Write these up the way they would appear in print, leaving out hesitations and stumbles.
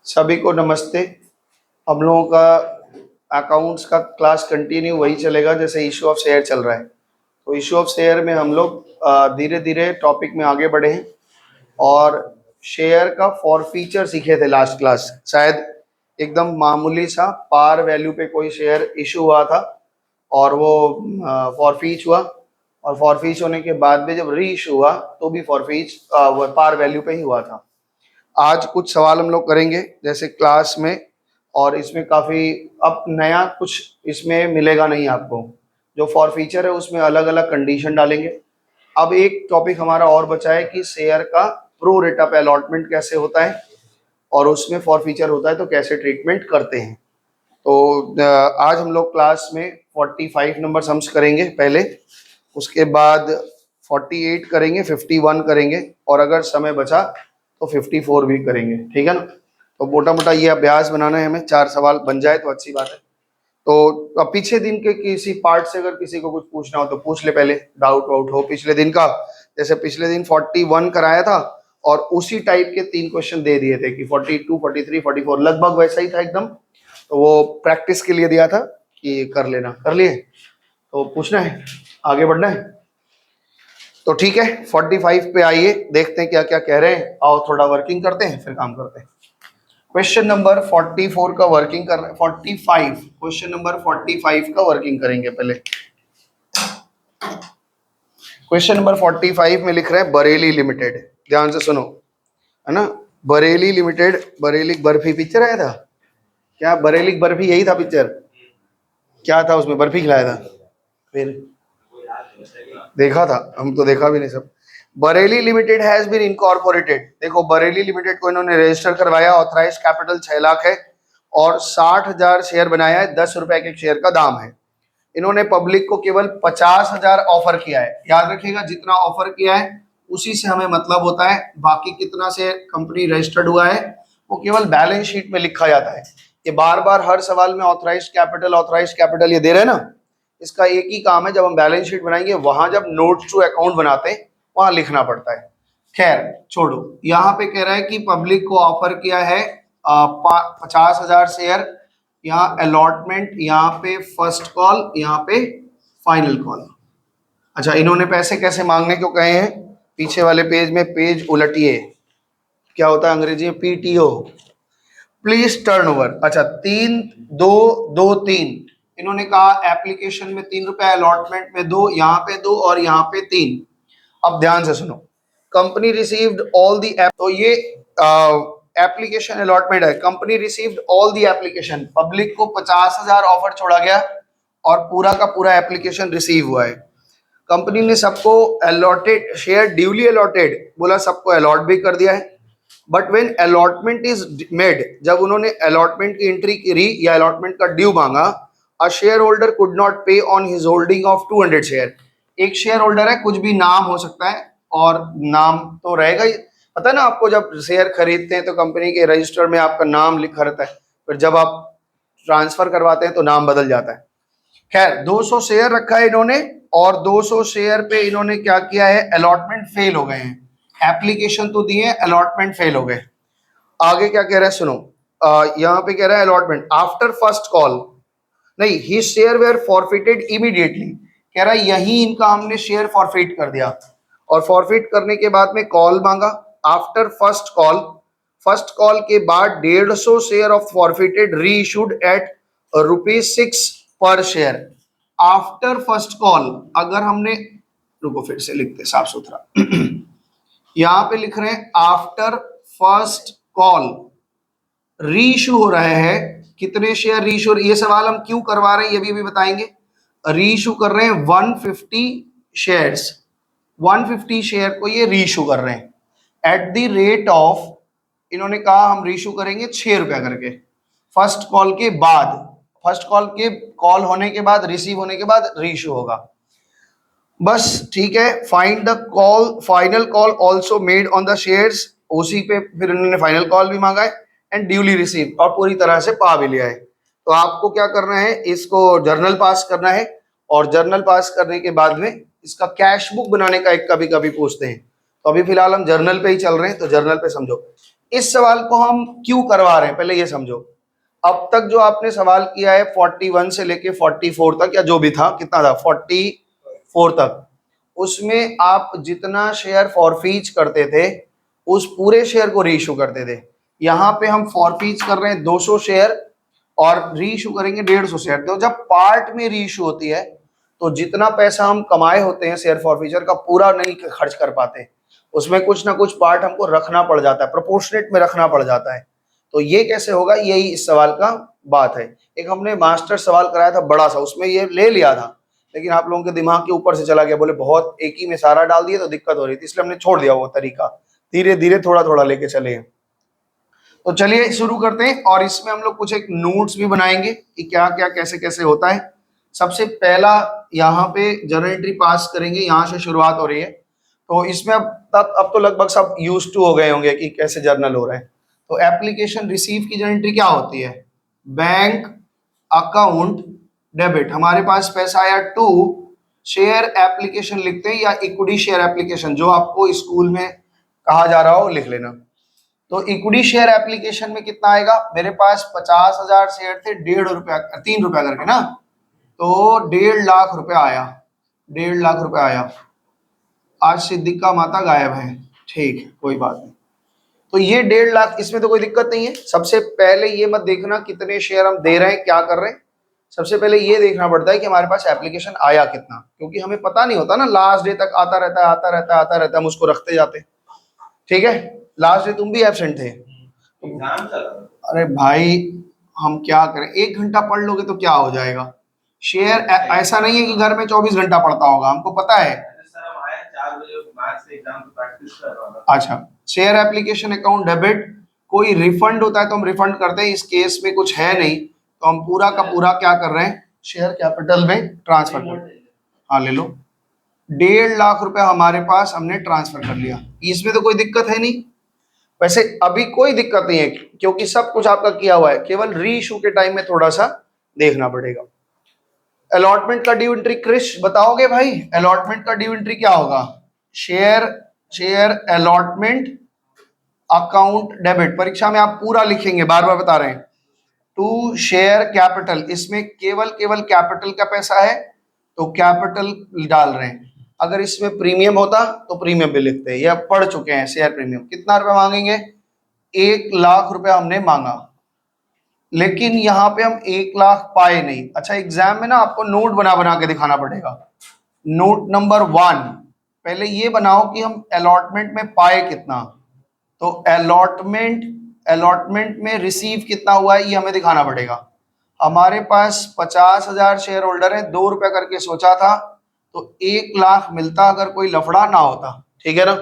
सभी को नमस्ते। हम लोगों का अकाउंट्स का क्लास कंटिन्यू वही चलेगा जैसे इशू ऑफ शेयर चल रहा है। तो इशू ऑफ शेयर में हम लोग धीरे धीरे टॉपिक में आगे बढ़े हैं और शेयर का फॉर फीचर सीखे थे लास्ट क्लास। शायद एकदम मामूली सा पार वैल्यू पे कोई शेयर इशू हुआ था और वो फॉरफीच हुआ, और फॉरफीच होने के बाद में जब री इशू हुआ तो भी फॉरफीच पार वैल्यू पे ही हुआ था। आज कुछ सवाल हम लोग करेंगे जैसे क्लास में, और इसमें काफ़ी अब नया कुछ इसमें मिलेगा नहीं आपको। जो फॉर फीचर है उसमें अलग अलग कंडीशन डालेंगे। अब एक टॉपिक हमारा और बचा है कि शेयर का प्रो रेटा पे अलॉटमेंट कैसे होता है और उसमें फॉर फीचर होता है तो कैसे ट्रीटमेंट करते हैं। तो आज हम लोग क्लास में 45 नंबर सम्स करेंगे पहले, उसके बाद 48 करेंगे, 51 करेंगे, और अगर समय बचा तो 54 भी करेंगे। ठीक है ना। तो मोटा मोटा ये अभ्यास बनाना है हमें, 4 सवाल बन जाए तो अच्छी बात है। तो अब पीछे दिन के किसी पार्ट से अगर किसी को कुछ पूछना हो तो पूछ ले, पहले डाउट वाउट हो पिछले दिन का। जैसे पिछले दिन 41 कराया था और उसी टाइप के 3 क्वेश्चन दे दिए थे कि 42, 43, 44 लगभग वैसा ही था एकदम। तो वो प्रैक्टिस के लिए दिया था कि कर लेना, कर लिए। तो पूछना है, आगे बढ़ना है। तो ठीक है, 45 पे आइए, देखते हैं क्या क्या कह रहे हैं। आओ थोड़ा वर्किंग करते हैं फिर काम करते हैं। क्वेश्चन नंबर 44 का वर्किंग कर रहे हैं। 45 क्वेश्चन नंबर 45 का वर्किंग करेंगे पहले। क्वेश्चन नंबर 45 में लिख रहे हैं बरेली लिमिटेड। ध्यान से सुनो, है ना। बरेली लिमिटेड, बरेली बर्फी पिक्चर आया था क्या? बरेली बर्फी यही था पिक्चर? क्या था उसमें? बर्फी खिलाया था? फिर देखा था? हम तो देखा भी नहीं सब। Bareilly limited has been incorporated. देखो बरेली लिमिटेड को इन्होंने रजिस्टर करवाया, ऑथराइज कैपिटल 6 लाख है और 60,000 शेयर बनाया है, 10 रुपए के शेयर का दाम है। इन्होंने पब्लिक को केवल 50,000 ऑफर किया है। याद रखिएगा, जितना ऑफर किया है उसी से हमें मतलब होता है। बाकी कितना से कंपनी रजिस्टर्ड हुआ है वो केवल बैलेंस शीट में लिखा जाता है। ये बार बार हर सवाल में ऑथराइज कैपिटल ये दे रहे हैं ना, इसका एक ही काम है। जब हम बैलेंस शीट बनाएंगे वहां जब नोट टू अकाउंट बनाते हैं वहां लिखना पड़ता है। खैर छोड़ो, यहाँ पे कह रहा है कि पब्लिक को ऑफर किया है 50,000 शेयर। यहाँ अलॉटमेंट, यहाँ पे फर्स्ट कॉल, यहाँ पे फाइनल कॉल। अच्छा, इन्होंने पैसे कैसे मांगने को कहे हैं? पीछे वाले पेज में पेज उलटिए, क्या होता है अंग्रेजी में? PTO, please turn over. अच्छा, 3, 2, 2, 3 इन्होंने कहा एप्लीकेशन में 3 रुपए, अलॉटमेंट में 2, यहाँ पे 2 और यहाँ पे 3। अब ध्यान से सुनो, company received all the app. तो ये एप्लीकेशन अलॉटमेंट है। Company received all the application, public को 50,000 ऑफर छोड़ा गया और पूरा का पूरा एप्लीकेशन रिसीव हुआ है। कंपनी ने सबको अलॉटेड शेयर, ड्यूली अलॉटेड बोला, सबको अलॉट भी कर दिया है। But when allotment is made, जब उन्होंने अलॉटमेंट की एंट्री करी या अलॉटमेंट का ड्यू मांगा, a share holder could not pay on his holding of 200 share. एक शेयर होल्डर है, कुछ भी नाम हो सकता है और नाम तो रहेगा ही। पता है ना आपको, जब शेयर खरीदते हैं तो कंपनी के रजिस्टर में आपका नाम लिखा रहता है, फिर जब आप ट्रांसफर करवाते हैं तो नाम बदल जाता है। खैर 200 शेयर रखा है इन्होंने और 200 शेयर पे इन्होंने क्या किया है? अलॉटमेंट फेल हो गए हैं। एप्लीकेशन तो दिए, अलॉटमेंट फेल हो गए। आगे क्या कह रहा है सुनो, यहाँ पे कह रहा है अलॉटमेंट आफ्टर फर्स्ट कॉल, नहीं, ही शेयर वेयर फॉरफिटेड इमीडिएटली। कह रहा है यही इनका हमने शेयर फॉरफिट कर दिया, और फॉरफिट करने के बाद में कॉल मांगा after first call. First call के बाद 150 शेयर ऑफ फॉरफिटेड री इशूड एट ₹6 पर शेयर। आफ्टर फर्स्ट कॉल, अगर हमने, रुको फिर से लिखते साफ सुथरा यहां पे लिख रहे हैं आफ्टर फर्स्ट कॉल री इशू हो रहा है। कितने शेयर री इशू? ये सवाल हम क्यों करवा रहे हैं ये भी बताएंगे। री इशू कर रहे हैं 150 शेयर्स, 150 शेयर को ये री इशू कर रहे हैं एट द रेट ऑफ, इन्होंने कहा हम री इशू करेंगे 6 रुपया करके। फर्स्ट कॉल के बाद, फर्स्ट कॉल के कॉल होने के बाद, रिसीव होने के बाद री इशू होगा। बस ठीक है। Find the call, final call also made on the shares, उसी पे फिर उन्होंने फाइनल कॉल भी मांगा है एंड ड्यूली रिसीव, और पूरी तरह से पा भी लिया है। तो आपको क्या करना है, इसको जर्नल पास करना है, और जर्नल पास करने के बाद में इसका कैश बुक बनाने का एक कभी कभी पूछते हैं। तो अभी फिलहाल हम जर्नल पे ही चल रहे हैं, तो जर्नल पे समझो। इस सवाल को हम क्यों करवा रहे हैं पहले ये समझो। अब तक जो आपने सवाल किया है 41 से लेके 44 तक, या जो भी था, कितना था 44 तक, उसमें आप जितना शेयर फॉरफीच करते थे उस पूरे शेयर को रीइश्यू करते थे। यहाँ पे हम फॉरफीच कर रहे हैं 200 शेयर और रीइश्यू करेंगे 150 शेयर। तो जब पार्ट में रीइश्यू होती है तो जितना पैसा हम कमाए होते हैं शेयर फॉरफीचर का पूरा नहीं खर्च कर पाते, उसमें कुछ ना कुछ पार्ट हमको रखना पड़ जाता है, प्रोपोर्शनेट में रखना पड़ जाता है। तो ये कैसे होगा, यही इस सवाल का बात है। एक हमने मास्टर सवाल कराया था बड़ा सा, उसमें ये ले लिया था, लेकिन आप लोगों के दिमाग के ऊपर से चला गया, बोले बहुत एक ही में सारा डाल दिए तो दिक्कत हो रही थी, इसलिए हमने छोड़ दिया वो तरीका, धीरे धीरे थोड़ा थोड़ा लेके चले। तो चलिए शुरू करते हैं, और इसमें हम लोग कुछ एक नोट्स भी बनाएंगे कि क्या क्या कैसे कैसे होता है। सबसे पहला यहाँ पे जर्नल एंट्री पास करेंगे, यहाँ से शुरुआत हो रही है। तो इसमें अब तो लगभग सब यूज टू हो गए होंगे कि कैसे जर्नल हो रहा है। तो एप्लीकेशन रिसीव की जर्नल एंट्री क्या होती है, बैंक अकाउंट डेबिट, हमारे पास पैसा आया टू शेयर एप्लीकेशन लिखते हैं, या इक्विटी शेयर एप्लीकेशन, जो आपको स्कूल में कहा जा रहा हो लिख लेना। तो इक्विटी शेयर एप्लीकेशन में कितना आएगा, मेरे पास 50,000 शेयर थे, 1.5 रुपया 3 रुपया करके ना, तो 1.5 लाख रुपया आया, 1.5 लाख रुपया आया। आज सिद्दीका माता गायब है, ठीक, कोई बात नहीं। तो ये 1.5 लाख, इसमें तो कोई दिक्कत नहीं है। सबसे पहले ये मत देखना कितने शेयर हम दे रहे हैं, क्या कर रहे हैं, सबसे पहले ये देखना पड़ता है कि हमारे पास एप्लीकेशन आया कितना, क्योंकि हमें पता नहीं होता ना, लास्ट डे तक आता रहता है आता रहता है आता रहता है, हम उसको रखते जाते हैं। ठीक है, लास्ट डे तुम भी एब्सेंट थे। अरे भाई हम क्या करें, 1 घंटा पढ़ लोगे तो क्या हो जाएगा। शेयर ऐसा नहीं है कि घर में 24 घंटा पढ़ता होगा, हमको पता है। अच्छा, शेयर एप्लीकेशन अकाउंट डेबिट, कोई रिफंड होता है तो हम रिफंड करते हैं, इस केस में कुछ है नहीं, तो हम पूरा का पूरा क्या कर रहे हैं, शेयर कैपिटल में ट्रांसफर कर। हाँ ले लो, 1.5 लाख रुपया हमारे पास हमने ट्रांसफर कर लिया, इसमें तो कोई दिक्कत है नहीं। वैसे अभी कोई दिक्कत नहीं है क्योंकि सब कुछ आपका किया हुआ है, केवल री इशू के टाइम में थोड़ा सा देखना पड़ेगा। अलॉटमेंट का ड्यू एंट्री क्रिश बताओगे भाई, अलॉटमेंट का ड्यू एंट्री क्या होगा, शेयर अलॉटमेंट अकाउंट डेबिट, परीक्षा में आप पूरा लिखेंगे, बार बार बता रहे हैं। टू शेयर कैपिटल, इसमें केवल कैपिटल का पैसा है तो कैपिटल डाल रहे हैं। अगर इसमें प्रीमियम होता तो प्रीमियम भी लिखते हैं, ये पढ़ चुके हैं। शेयर प्रीमियम कितना रुपया मांगेंगे, 1 लाख रुपया हमने मांगा, लेकिन यहाँ पे हम 1 लाख पाए नहीं। अच्छा, एग्जाम में ना आपको नोट बना बना के दिखाना पड़ेगा। नोट नंबर 1, पहले ये बनाओ कि हम अलॉटमेंट में पाए कितना, तो अलॉटमेंट में रिसीव कितना हुआ है ये हमें दिखाना पड़ेगा। हमारे पास 50,000 शेयर होल्डर है, 2 रुपया करके सोचा था, तो 1 लाख मिलता अगर कोई लफड़ा ना होता, ठीक है ना।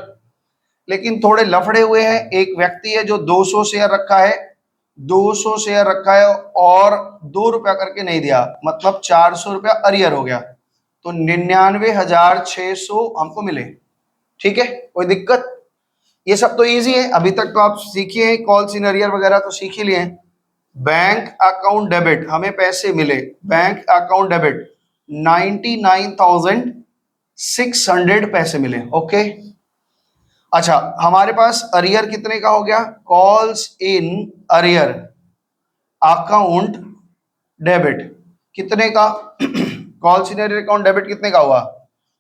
लेकिन थोड़े लफड़े हुए हैं, एक व्यक्ति है जो 200 शेयर रखा है, 200 शेयर रखा है और 2 रुपया करके नहीं दिया, मतलब 400 रुपया अरियर हो गया, तो 99,600 हमको मिले। ठीक है, कोई दिक्कत, ये सब तो इजी है, अभी तक तो आप सीखिए हैं, कॉल्स इन अरियर वगैरह तो सीख ही लिए हैं। बैंक अकाउंट डेबिट, हमें पैसे मिले, बैंक अकाउंट डेबिट 99,600 पैसे मिले, ओके। अच्छा, हमारे पास अरियर कितने का हो गया, calls in arrear account debit कितने का calls in arrear account debit कितने का हुआ,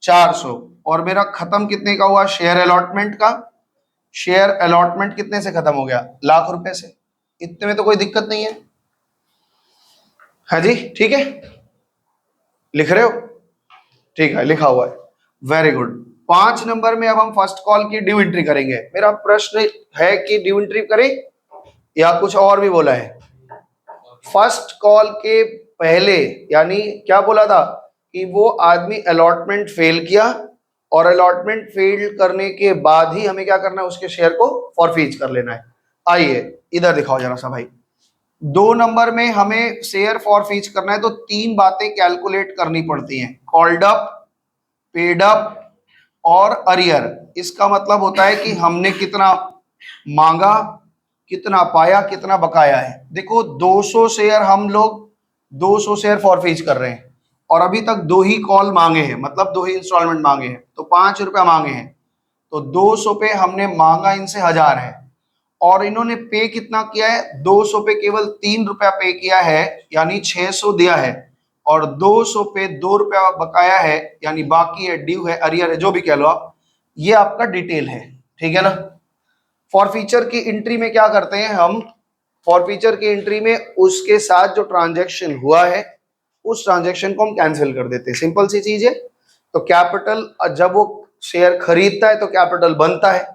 400, और मेरा खत्म कितने का हुआ, शेयर अलॉटमेंट का, शेयर अलॉटमेंट कितने से खत्म हो गया, लाख रुपए से। इतने में तो कोई दिक्कत नहीं है, हाँ जी, ठीक है, लिख रहे हो, ठीक है, लिखा हुआ है, वेरी गुड। 5 नंबर में अब हम फर्स्ट कॉल की ड्यू एंट्री करेंगे। मेरा प्रश्न है कि ड्यू एंट्री करें या कुछ और भी बोला है। फर्स्ट कॉल के पहले, यानी क्या बोला था कि वो आदमी अलॉटमेंट फेल किया, और अलॉटमेंट फेल करने के बाद ही हमें क्या करना है, उसके शेयर को फॉरफीच कर लेना है। आइए इधर दिखाओ जरा सा भाई, 2 नंबर में हमें शेयर फॉरफीच करना है, तो 3 बातें कैलकुलेट करनी पड़ती हैं, कॉल्ड अप, पेड अप और अरियर। इसका मतलब होता है कि हमने कितना मांगा, कितना पाया, कितना बकाया है। देखो 200 शेयर हम लोग 200 शेयर फॉरफीच कर रहे हैं, और अभी तक 2 ही कॉल मांगे हैं, मतलब 2 ही इंस्टॉलमेंट मांगे हैं, तो 5 रुपया मांगे हैं, तो 200 पे हमने मांगा इनसे 1000 है, और इन्होंने पे कितना किया है, 200 पे केवल 3 रुपया पे किया है, यानी 600 दिया है, और 200 पे 2 रुपया बकाया है, यानी बाकी है, ड्यू है, अरियर है, जो भी कह लो आप। ये आपका डिटेल है, ठीक है ना। फॉर फीचर की एंट्री में क्या करते हैं हम, फॉर फीचर की एंट्री में उसके साथ जो ट्रांजैक्शन हुआ है उस ट्रांजैक्शन को हम कैंसिल कर देते हैं, सिंपल सी चीज है। तो कैपिटल, जब वो शेयर खरीदता है तो कैपिटल बनता है,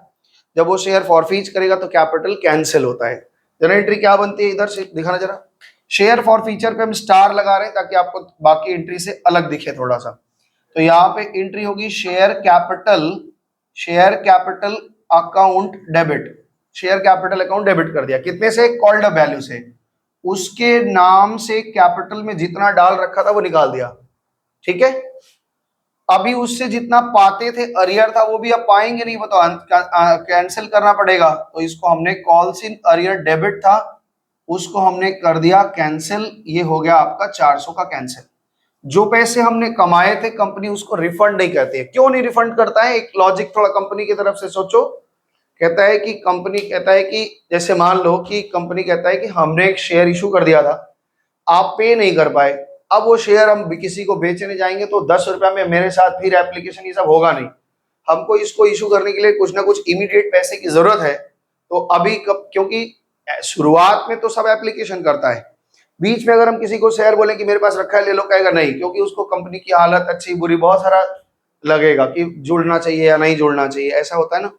जब वो शेयर फॉरफीच करेगा तो कैपिटल कैंसिल होता है। जरा एंट्री क्या बनती है, इधर से दिखाना जरा। शेयर फॉर फीचर पे हम स्टार लगा रहे हैं ताकि आपको बाकी एंट्री से अलग दिखे थोड़ा सा। तो यहाँ पे एंट्री होगी share capital, share capital account debit, share capital account debit कर दिया, कितने से, कॉल्ड अप वैल्यू से, उसके नाम से कैपिटल में जितना डाल रखा था वो निकाल दिया, ठीक है। अभी उससे जितना पाते थे अरियर था वो भी अब पाएंगे नहीं, वो तो कैंसिल करना पड़ेगा। तो इसको हमने कॉल्स इन अरियर डेबिट था, उसको हमने कर दिया कैंसिल, ये हो गया आपका 400 का कैंसिल। जो पैसे हमने कमाए थे कंपनी उसको रिफंड नहीं करती है। क्यों नहीं रिफंड करता है, एक लॉजिक थोड़ा कंपनी की तरफ से सोचो। कहता है कि कंपनी कहता है कि जैसे मान लो कि कंपनी कहता है कि हमने एक शेयर इशू कर दिया था, आप पे नहीं कर पाए, अब वो शेयर हम किसी को बेचने जाएंगे तो 10 रुपया में मेरे साथ फिर एप्लीकेशन ये सब होगा नहीं, हमको इसको इशू करने के लिए कुछ ना कुछ इमीडिएट पैसे की जरूरत है। तो अभी कब, क्योंकि शुरुआत में तो सब एप्लीकेशन करता है, बीच में अगर हम किसी को शेयर बोले कि मेरे पास रखा है ले लो, कहेगा नहीं, क्योंकि उसको कंपनी की हालत अच्छी बुरी बहुत सारा लगेगा कि जुड़ना चाहिए या नहीं जुड़ना चाहिए, ऐसा होता है ना।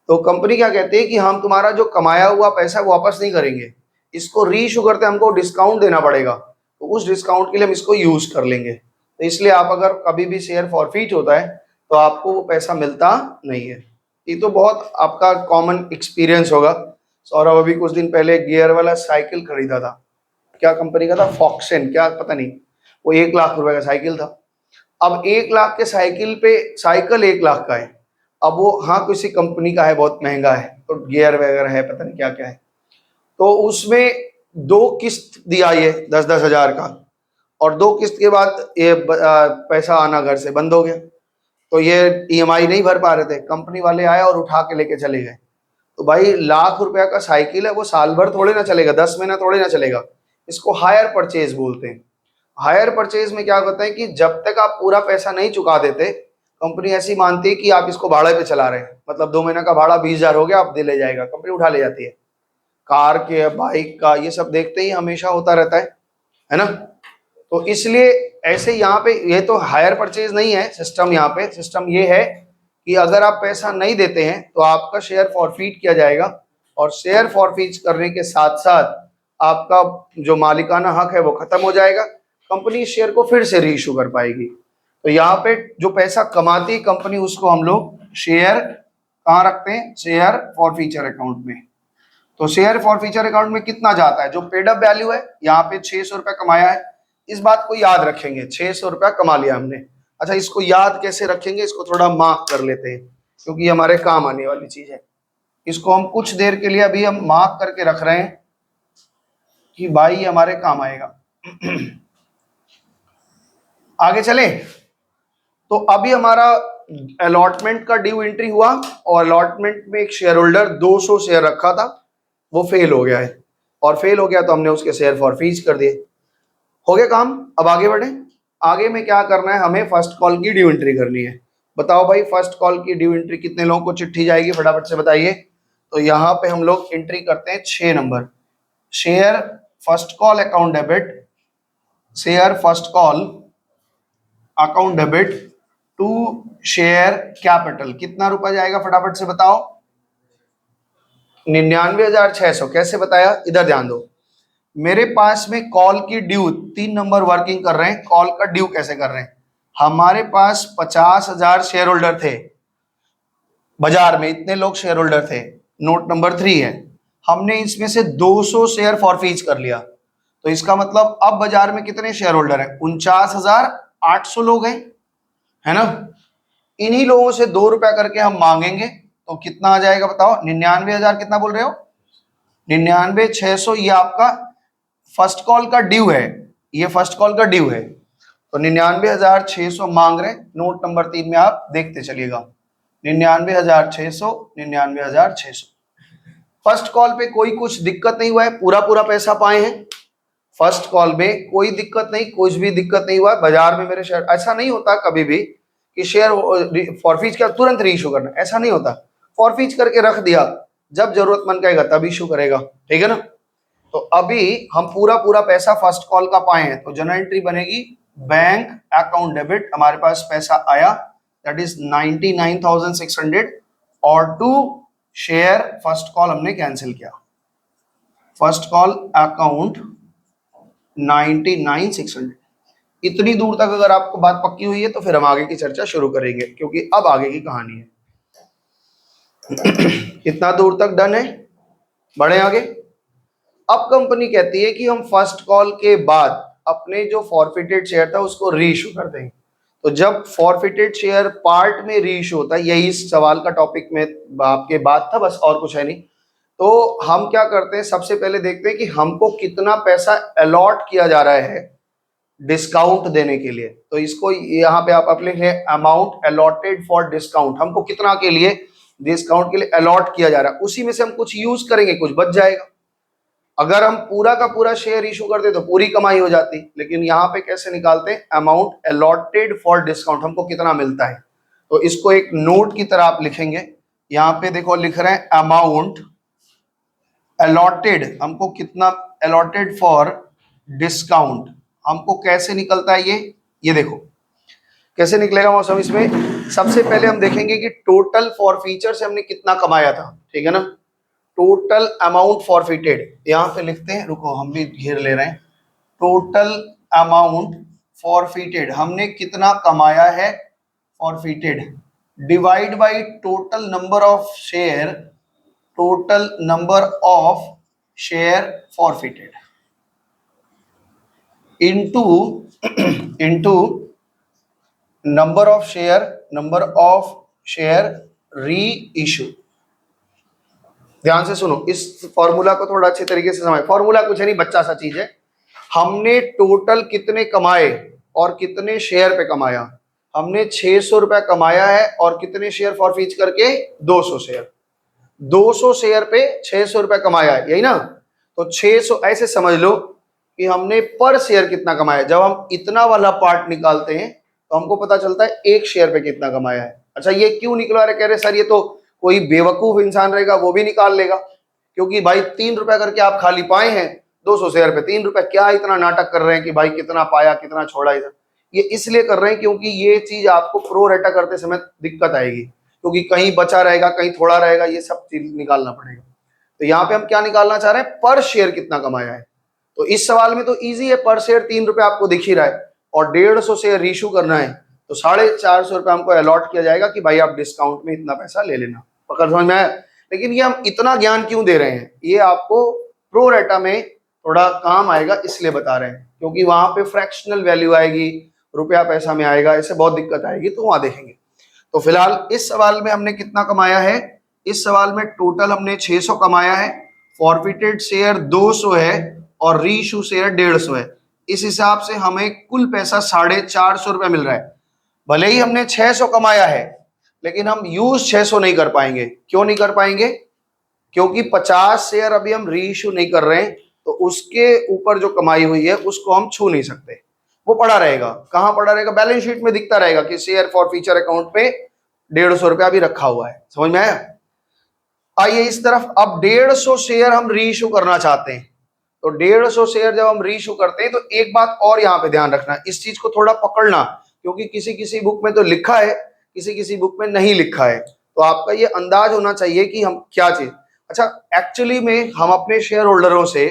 तो कंपनी क्या कहती है कि हम तुम्हारा जो कमाया हुआ पैसा वापस नहीं करेंगे, इसको री इशू करते हमको डिस्काउंट देना पड़ेगा, तो उस डिस्काउंट के लिए हम इसको यूज कर लेंगे। तो इसलिए आप अगर कभी भी शेयर फॉरफीट होता है तो आपको वो पैसा मिलता नहीं है। ये तो बहुत आपका कॉमन एक्सपीरियंस होगा। सौरभ अभी कुछ दिन पहले गियर वाला साइकिल खरीदा था, क्या कंपनी का था, फॉक्सेन क्या पता नहीं, वो 1 लाख रुपए का साइकिल था। अब 1 लाख के साइकिल पे, साइकिल 1 लाख का है, अब वो हाँ किसी कंपनी का है, बहुत महंगा है, तो गियर वगैरह है, पता नहीं क्या क्या है, तो उसमें 2 किस्त दिया ये 10-10 हजार का, और 2 किस्त के बाद ये पैसा आना घर से बंद हो गया। तो ये ईएमआई नहीं भर पा रहे थे, कंपनी वाले आए और उठा के लेके चले गए। तो भाई 1 लाख रुपया का साइकिल है, वो साल भर थोड़े ना चलेगा, 10 महीना थोड़े ना चलेगा। इसको हायर परचेज बोलते हैं। हायर परचेज में क्या होता है कि जब तक आप पूरा पैसा नहीं चुका देते, कंपनी ऐसी मानती है कि आप इसको भाड़े पे चला रहे हैं, मतलब 2 महीना का भाड़ा 20 हजार हो गया, आप दे ले जाएगा, कंपनी उठा ले जाती है। कार के, बाइक का, ये सब देखते ही हमेशा होता रहता है ना। तो इसलिए ऐसे यहाँ पे ये तो हायर परचेज नहीं है सिस्टम, यहाँ पे सिस्टम ये है कि अगर आप पैसा नहीं देते हैं तो आपका शेयर फॉरफीट किया जाएगा, और शेयर फॉरफीट करने के साथ साथ आपका जो मालिकाना हक है वो खत्म हो जाएगा, कंपनी शेयर को फिर से रीइशू कर पाएगी। तो यहाँ पे जो पैसा कमाती है कंपनी उसको हम लोग शेयर कहाँ रखते हैं, शेयर फॉरफीचर अकाउंट में। तो शेयर फॉरफीचर अकाउंट में कितना जाता है, जो पेड अप वैल्यू है, यहाँ पे 600 रुपया कमाया है, इस बात को याद रखेंगे, 600 रुपया कमा लिया हमने। अच्छा, इसको याद कैसे रखेंगे, इसको थोड़ा मार्क कर लेते हैं क्योंकि ये हमारे काम आने वाली चीज है। इसको हम कुछ देर के लिए अभी हम मार्क करके रख रहे हैं कि भाई ये हमारे काम आएगा। आगे चले, तो अभी हमारा अलॉटमेंट का ड्यू एंट्री हुआ, और अलॉटमेंट में एक शेयर होल्डर 200 शेयर रखा था, वो फेल हो गया है, और फेल हो गया तो हमने उसके शेयर फॉरफीच कर दिए, हो गया काम। अब आगे बढ़े, आगे में क्या करना है, हमें फर्स्ट कॉल की ड्यू एंट्री करनी है। बताओ भाई, फर्स्ट कॉल की ड्यू एंट्री कितने लोगों को चिट्ठी जाएगी, फटाफट से बताइए। तो यहाँ पे हम लोग एंट्री करते हैं 6 number, share first call account debit, share first call account debit to share capital, कितना रुपया जाएगा फटाफट से बताओ, 99,600। कैसे बताया, इधर ध्यान दो, मेरे पास में कॉल की ड्यू 3 नंबर वर्किंग कर रहे हैं, कॉल का ड्यू कैसे कर रहे हैं, हमारे पास 50,000 शेयर होल्डर थे बाजार में, इतने लोग शेयर होल्डर थे, नोट नंबर 3 है, हमने इसमें से 200 शेयर फॉरफीच कर लिया, तो इसका मतलब अब बाजार में कितने शेयर होल्डर हैं, 49,800 लोग हैं, है ना। इन्हीं लोगों से 2 रुपया करके हम मांगेंगे तो कितना आ जाएगा बताओ, 99,000 कितना बोल रहे हो, 99,600, ये आपका फर्स्ट कॉल का ड्यू है, ये फर्स्ट कॉल का ड्यू है। तो 99,600 मांग रहे, नोट नंबर 3 में आप देखते चलिएगा, 99,600, 99,600। फर्स्ट कॉल पे कोई कुछ दिक्कत नहीं हुआ है, पूरा पूरा पैसा पाए हैं। फर्स्ट कॉल में कोई दिक्कत नहीं, कुछ भी दिक्कत नहीं हुआ है। बाजार में मेरे शेयर, ऐसा नहीं होता कभी भी कि शेयर फॉरफीच का तुरंत रीइशू करना, ऐसा नहीं होता। फॉरफीच करके रख दिया, जब जरूरतमंद कहेगा तब इशू करेगा, ठीक है ना। तो अभी हम पूरा पूरा पैसा फर्स्ट कॉल का पाए हैं, तो जनरल एंट्री बनेगी बैंक अकाउंट डेबिट, हमारे पास पैसा आया, दैट इज 99,600, और टू शेयर फर्स्ट कॉल हमने कैंसिल किया, फर्स्ट कॉल अकाउंट 99,600। इतनी दूर तक अगर आपको बात पक्की हुई है तो फिर हम आगे की चर्चा शुरू करेंगे, क्योंकि अब आगे की कहानी है। इतना दूर तक डन है, बढ़े आगे। अब कंपनी कहती है कि हम फर्स्ट कॉल के बाद अपने जो फॉरफिटेड शेयर था उसको रीइशू कर देंगे। तो जब फॉरफिटेड शेयर पार्ट में रीइशू होता है, यही इस सवाल का टॉपिक में आपके बात था, बस और कुछ है नहीं। तो हम क्या करते हैं, सबसे पहले देखते हैं कि हमको कितना पैसा अलॉट किया जा रहा है डिस्काउंट देने के लिए। तो इसको यहाँ पे आप लिख लें, अमाउंट अलॉटेड फॉर डिस्काउंट, हमको कितना के लिए डिस्काउंट के लिए अलॉट किया जा रहा है, उसी में से हम कुछ यूज करेंगे, कुछ बच जाएगा। अगर हम पूरा का पूरा शेयर इशू करते तो पूरी कमाई हो जाती, लेकिन यहाँ पे कैसे निकालते हैं, अमाउंट अलॉटेड फॉर डिस्काउंट, हमको कितना मिलता है। तो इसको एक नोट की तरह आप लिखेंगे, यहाँ पे देखो लिख रहे हैं अमाउंट अलॉटेड, हमको कितना अलॉटेड फॉर डिस्काउंट, हमको कैसे निकलता है ये देखो कैसे निकलेगा मौसम। इसमें सबसे पहले हम देखेंगे कि टोटल फॉरफीचर से हमने कितना कमाया था, ठीक है ना। टोटल अमाउंट फॉरफिटेड, यहां पे लिखते हैं, रुको हम भी घेर ले रहे हैं, टोटल अमाउंट फॉरफिटेड, हमने कितना कमाया है forfeited, divide by total number of share, total number of share forfeited into number of share री इशू। ध्यान से सुनो, इस फॉर्मूला को थोड़ा अच्छे तरीके से समझ। फॉर्मूला कुछ है नहीं, बच्चा सा चीज है। हमने टोटल कितने कमाए और कितने शेयर पे कमाया, हमने 600 रुपया कमाया है और कितने शेयर फॉरफीच करके 200 शेयर, 200 शेयर पे 600 रुपया कमाया है, यही ना। तो 600 ऐसे समझ लो कि हमने पर शेयर कितना कमाया। जब हम इतना वाला पार्ट निकालते हैं तो हमको पता चलता है एक शेयर पे कितना कमाया है। अच्छा ये क्यों निकलवा रहे, कह रहे सर ये तो कोई बेवकूफ इंसान रहेगा वो भी निकाल लेगा, क्योंकि भाई 3 रुपया करके आप खाली पाए हैं 200 शेयर पे, 3 रुपया, क्या इतना नाटक कर रहे हैं कि भाई कितना पाया कितना छोड़ा इधर। ये इसलिए कर रहे हैं क्योंकि ये चीज आपको प्रो रेटा करते समय दिक्कत आएगी, क्योंकि कहीं बचा रहेगा कहीं थोड़ा रहेगा, ये सब चीज निकालना पड़ेगा। तो यहाँ पे हम क्या निकालना चाह रहे हैं, पर शेयर कितना कमाया है। तो इस सवाल में तो इजी है, पर शेयर 3 रुपया आपको दिख ही रहा है और 150 शेयर इशू करना है, तो 450 रुपया हमको अलॉट किया जाएगा कि भाई आप डिस्काउंट में इतना पैसा ले लेना। पकड़ समझ में आया। लेकिन ये हम इतना ज्ञान क्यों दे रहे हैं, ये आपको प्रो रेटा में थोड़ा काम आएगा इसलिए बता रहे हैं, क्योंकि वहां पे फ्रैक्शनल वैल्यू आएगी, रुपया पैसा में आएगा, ऐसे बहुत दिक्कत आएगी, तो वहां देखेंगे। तो फिलहाल इस सवाल में हमने कितना कमाया है, इस सवाल में टोटल हमने 600 कमाया है, फॉरफिटेड शेयर 200 है और रीइशू शेयर 150 है। इस हिसाब से हमें कुल पैसा 450 रुपया मिल रहा है। भले ही हमने 600 कमाया है लेकिन हम यूज 600 नहीं कर पाएंगे। क्यों नहीं कर पाएंगे, क्योंकि 50 शेयर अभी हम रीइशू नहीं कर रहे हैं, तो उसके ऊपर जो कमाई हुई है उसको हम छू नहीं सकते, वो पड़ा रहेगा। कहाँ पड़ा रहेगा, बैलेंस शीट में दिखता रहेगा कि शेयर फॉर फ्यूचर अकाउंट पे 150 रुपया भी रखा हुआ है। समझ में आया। आइए इस तरफ, अब 150 शेयर हम रीइशू करना चाहते हैं, तो 150 शेयर जब हम रीइशू करते हैं तो एक बात और यहाँ पे ध्यान रखना, इस चीज को थोड़ा पकड़ना, क्योंकि किसी किसी बुक में तो लिखा है, किसी किसी बुक में नहीं लिखा है, तो आपका ये अंदाज होना चाहिए कि हम क्या चीज। अच्छा एक्चुअली में हम अपने शेयर होल्डरों से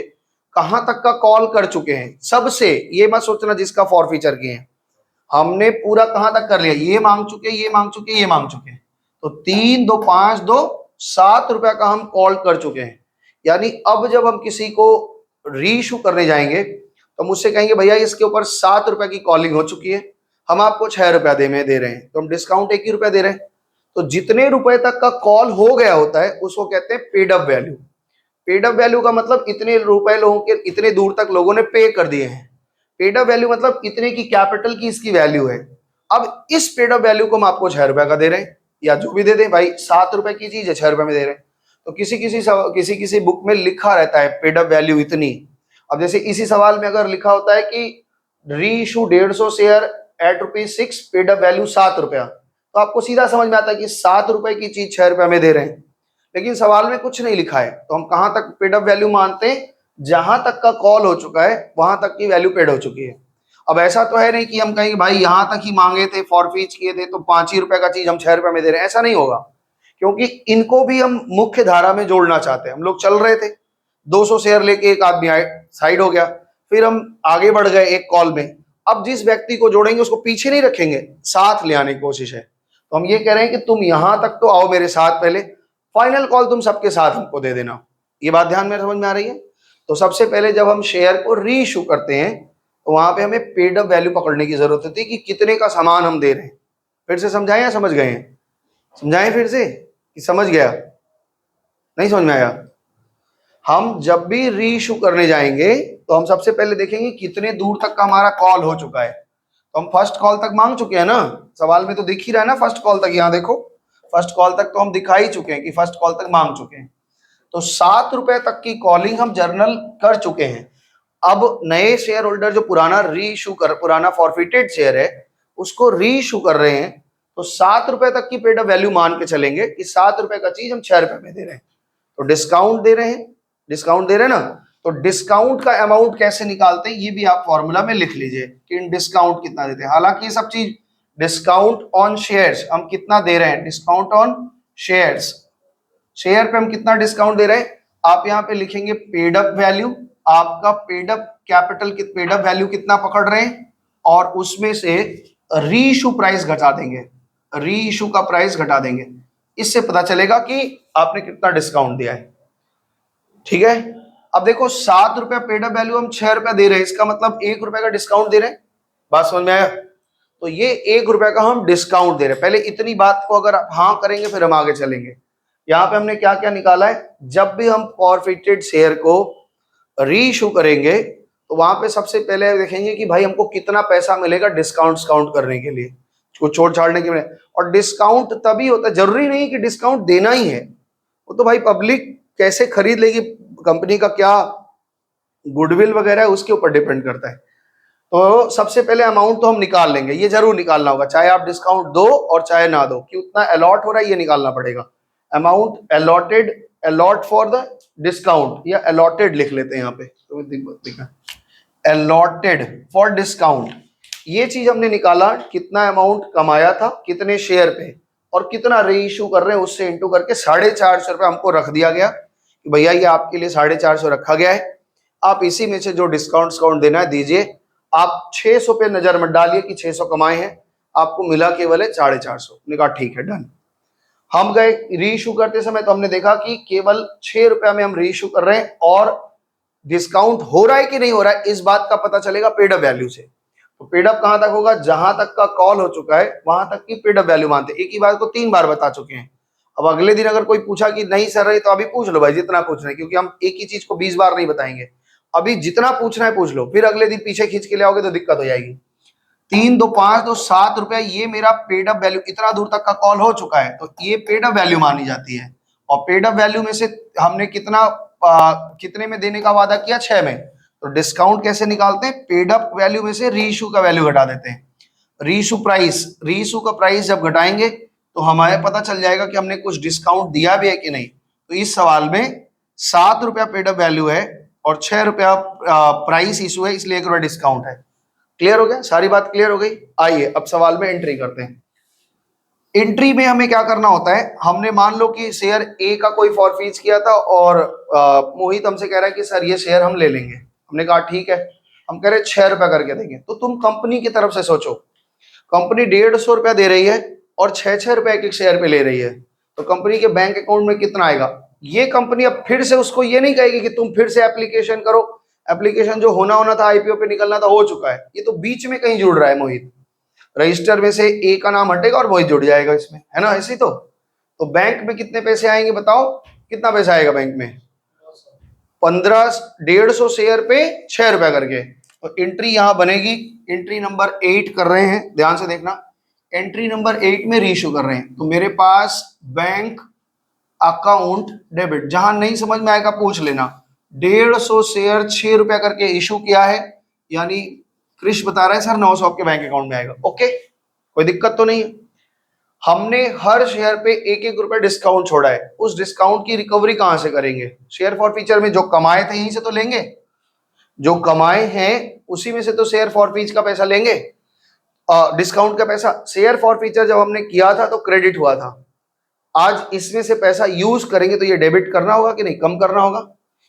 कहां तक का कॉल कर चुके हैं, सबसे, ये मत सोचना जिसका फॉरफीचर किए हैं, हमने पूरा कहां तक कर लिया, ये मांग चुके, ये मांग चुके, ये मांग चुके, तो 3 2 5 2 7 रुपया का हम कॉल कर चुके हैं। यानी अब जब हम किसी को रीइशू करने जाएंगे तो मुझसे कहेंगे भैया इसके ऊपर 7 रुपए की कॉलिंग हो चुकी है, हम आपको 6 रुपया दे रहे हैं, तो हम डिस्काउंट 1 ही रुपया दे रहे हैं। तो जितने रुपए तक का कॉल हो गया होता है उसको कहते हैं paid up value. Paid up value का मतलब इतने रुपए लोगों के, इतने दूर तक लोगों ने पे कर दिए हैं। पेड अप वैल्यू मतलब इतने की कैपिटल की इसकी वैल्यू है। अब इस पेड अप वैल्यू को हम आपको 6 रुपया का दे रहे हैं, या जो भी दे दें भाई, 7 रुपए की चीज है 6 रुपए में दे रहे हैं, तो किसी किसी बुक में लिखा रहता है पेड अप वैल्यू इतनी। अब जैसे इसी सवाल में अगर लिखा होता है कि री issue 150 share eight ₹6, paid up value ₹7, तो आपको सीधा समझ में आता है कि ₹7 की चीज ₹6 में दे रहे हैं। लेकिन सवाल में कुछ नहीं लिखा है, तो हम कहां तक पेड अप वैल्यू मानते हैं? जहां तक का कॉल हो चुका है वहां तक की वैल्यू पेड हो चुकी है। अब ऐसा तो है नहीं कि हम कहेंगे भाई यहां तक ही मांगे थे, फॉरफीच किए थे, तो ₹5 का चीज हम ₹6 में दे रहे हैं, ऐसा नहीं होगा। क्योंकि इनको भी हम मुख्य धारा में जोड़ना चाहते हैं। हम लोग चल रहे थे, 200 शेयर लेके एक आदमी साइड हो गया, फिर हम आगे बढ़ गए एक कॉल में। अब जिस व्यक्ति को जोड़ेंगे उसको पीछे नहीं रखेंगे, साथ ले आने की कोशिश है। तो हम ये कह रहे हैं कि तुम यहां तक तो आओ मेरे साथ, पहले फाइनल कॉल तुम सबके साथ हमको दे देना। ये बात ध्यान में समझ में आ रही है? तो सबसे पहले जब हम शेयर को री इशू करते हैं तो वहां पे हमें पेड अप वैल्यू पकड़ने की जरूरत होती है कि कितने का सामान हम दे रहे हैं। फिर से समझाएं या समझ गए हैं? समझाएं फिर से कि समझ गया? नहीं समझ में आया? हम जब भी री इशू करने जाएंगे तो हम सबसे पहले देखेंगे कितने दूर तक का हमारा कॉल हो चुका है। तो हम फर्स्ट कॉल तक मांग चुके हैं ना, सवाल में तो दिख ही रहा है ना फर्स्ट कॉल तक। यहाँ देखो फर्स्ट कॉल तक तो हम दिखा ही चुके हैं कि फर्स्ट कॉल तक मांग चुके हैं। तो ₹7 तक की कॉलिंग हम जर्नल कर चुके हैं। अब नए शेयर होल्डर जो पुराना फॉरफिटेड शेयर है उसको री इशू कर रहे हैं, तो ₹7 तक की पेड अप वैल्यू मान के चलेंगे कि ₹7 का चीज हम ₹6 में दे रहे हैं। तो डिस्काउंट दे रहे हैं, डिस्काउंट दे रहे हैं ना। तो डिस्काउंट का अमाउंट कैसे निकालते हैं ये भी आप फॉर्मूला में लिख लीजिए कि इन डिस्काउंट कितना देते हैं। हालांकि ये सब चीज डिस्काउंट ऑन शेयर्स हम कितना दे रहे हैं, डिस्काउंट ऑन शेयर्स, शेयर पे हम कितना डिस्काउंट दे रहे हैं आप यहाँ पे लिखेंगे पेड अप वैल्यू। आपका paid up capital paid up value कितना पकड़ रहे हैं और उसमें से री इशू प्राइस घटा देंगे, री इशू का प्राइस घटा देंगे। इससे पता चलेगा कि आपने कितना डिस्काउंट दिया है। ठीक है, अब देखो ₹7 पेड अप वैल्यू हम ₹6 दे रहे हैं, इसका मतलब ₹1 का डिस्काउंट दे रहे हैं। बात समझ में आया? तो ये ₹1 का हम डिस्काउंट दे रहे हैं। पहले इतनी बात को अगर आप हाँ करेंगे फिर हम आगे चलेंगे। यहाँ पे हमने क्या क्या निकाला है, जब भी हम फॉरफिटेड शेयर को री इशू करेंगे तो वहां पे सबसे पहले देखेंगे कि भाई हमको कितना पैसा मिलेगा डिस्काउंट करने के लिए, उसको छोड़ छाड़ने के लिए। और डिस्काउंट तभी होता है, जरूरी नहीं कि डिस्काउंट देना ही है, वो तो भाई पब्लिक कैसे खरीद लेगी, कंपनी का क्या गुडविल वगैरह है उसके ऊपर डिपेंड करता है। तो सबसे पहले अमाउंट तो हम निकाल लेंगे, ये जरूर निकालना होगा, चाहे आप डिस्काउंट दो और चाहे ना दो, कि उतना अलॉट हो रहा है ये निकालना पड़ेगा। Amount allotted, a lot for the discount, या अलॉटेड लिख लेते हैं यहाँ पे, तो अलॉटेड फॉर डिस्काउंट। ये चीज हमने निकाला, कितना अमाउंट कमाया था कितने शेयर पे और कितना री इशू कर रहे हैं उससे इंटू करके ₹450 हमको रख दिया गया कि भैया ये आपके लिए 450 रखा गया है, आप इसी में से जो डिस्काउंट देना है दीजिए। आप 600 पे नजर मत डालिए कि 600 कमाए हैं, आपको मिला केवल है 450। ने कहा ठीक है डन। हम गए री इशू करते समय तो हमने देखा कि केवल ₹6 में हम री इशू कर रहे हैं और डिस्काउंट हो रहा है कि नहीं हो रहा है इस बात का पता चलेगा पेड अप वैल्यू से। तो पेड अप कहां तक होगा, जहां तक का कॉल हो चुका है वहां तक की पेड अप वैल्यू मानते। एक ही बात को 3 बार बता चुके हैं। अब अगले दिन अगर कोई पूछा कि नहीं सर रही, तो अभी पूछ लो भाई जितना पूछना है, क्योंकि हम एक ही चीज को 20 बार नहीं बताएंगे। अभी जितना पूछना है पूछ लो, फिर अगले दिन पीछे खींच के ले आओगे तो दिक्कत हो जाएगी। 3 2 5 2 ₹7, ये मेरा पेड अप वैल्यू, इतना दूर तक का कॉल हो चुका है तो ये पेड अप वैल्यू मानी जाती है। और पेड अप वैल्यू में से हमने कितने में देने का वादा किया, 6 में। तो डिस्काउंट कैसे निकालते हैं, पेड अप वैल्यू में से री इशू का वैल्यू घटा देते हैं। री इशू का प्राइस जब घटाएंगे तो हमें पता चल जाएगा कि हमने कुछ डिस्काउंट दिया भी है कि नहीं। तो इस सवाल में ₹7 पेड अप वैल्यू है और ₹6 प्राइस इशू है, इसलिए ₹1 डिस्काउंट है। क्लियर हो गया, सारी बात क्लियर हो गई। आइए अब सवाल में एंट्री करते हैं। एंट्री में हमें क्या करना होता है, हमने मान लो कि शेयर ए का कोई फॉरफीच किया था और मोहित हमसे कह रहा है कि सर ये शेयर हम ले लेंगे। हमने कहा ठीक है, हम कह रहे ₹6 करके देंगे। तो तुम कंपनी की तरफ से सोचो, कंपनी ₹150 दे रही है और ₹6 एक शेयर पे ले रही है, तो कंपनी के बैंक अकाउंट में कितना आएगा। ये कंपनी अब फिर से उसको ये नहीं कहेगी कि तुम फिर से एप्लीकेशन करो, एप्लीकेशन जो होना था आईपीओ पे निकलना था हो चुका है, ये तो बीच में कहीं जुड़ रहा है मोहित। रजिस्टर में से ए का नाम हटेगा और मोहित जुड़ जाएगा इसमें, है ना, ऐसे ही। तो बैंक में कितने पैसे आएंगे बताओ, कितना पैसा आएगा बैंक में, 150 शेयर पे ₹6 करके। तो एंट्री यहां बनेगी, एंट्री नंबर 8 कर रहे हैं, ध्यान से देखना। एंट्री नंबर 8 में री इशू कर रहे हैं, तो मेरे पास बैंक अकाउंट डेबिट। जहां नहीं समझ में आएगा पूछ लेना। 150 शेयर 6 रुपया करके इशू किया है, यानी क्रिश बता रहा है सर 900 आपके बैंक अकाउंट में आएगा। ओके, कोई दिक्कत तो नहीं है। हमने हर शेयर पे 1-1 रुपया डिस्काउंट छोड़ा है, उस डिस्काउंट की रिकवरी कहां से करेंगे? शेयर फॉर फीचर में जो कमाए थे यहीं से तो लेंगे, जो कमाए हैं उसी में से तो शेयर फॉर फीच का पैसा लेंगे, डिस्काउंट का पैसा। शेयर फॉर फीचर जब हमने किया था तो क्रेडिट हुआ था, आज इसमें से पैसा यूज करेंगे तो ये डेबिट करना होगा कि नहीं, कम करना होगा?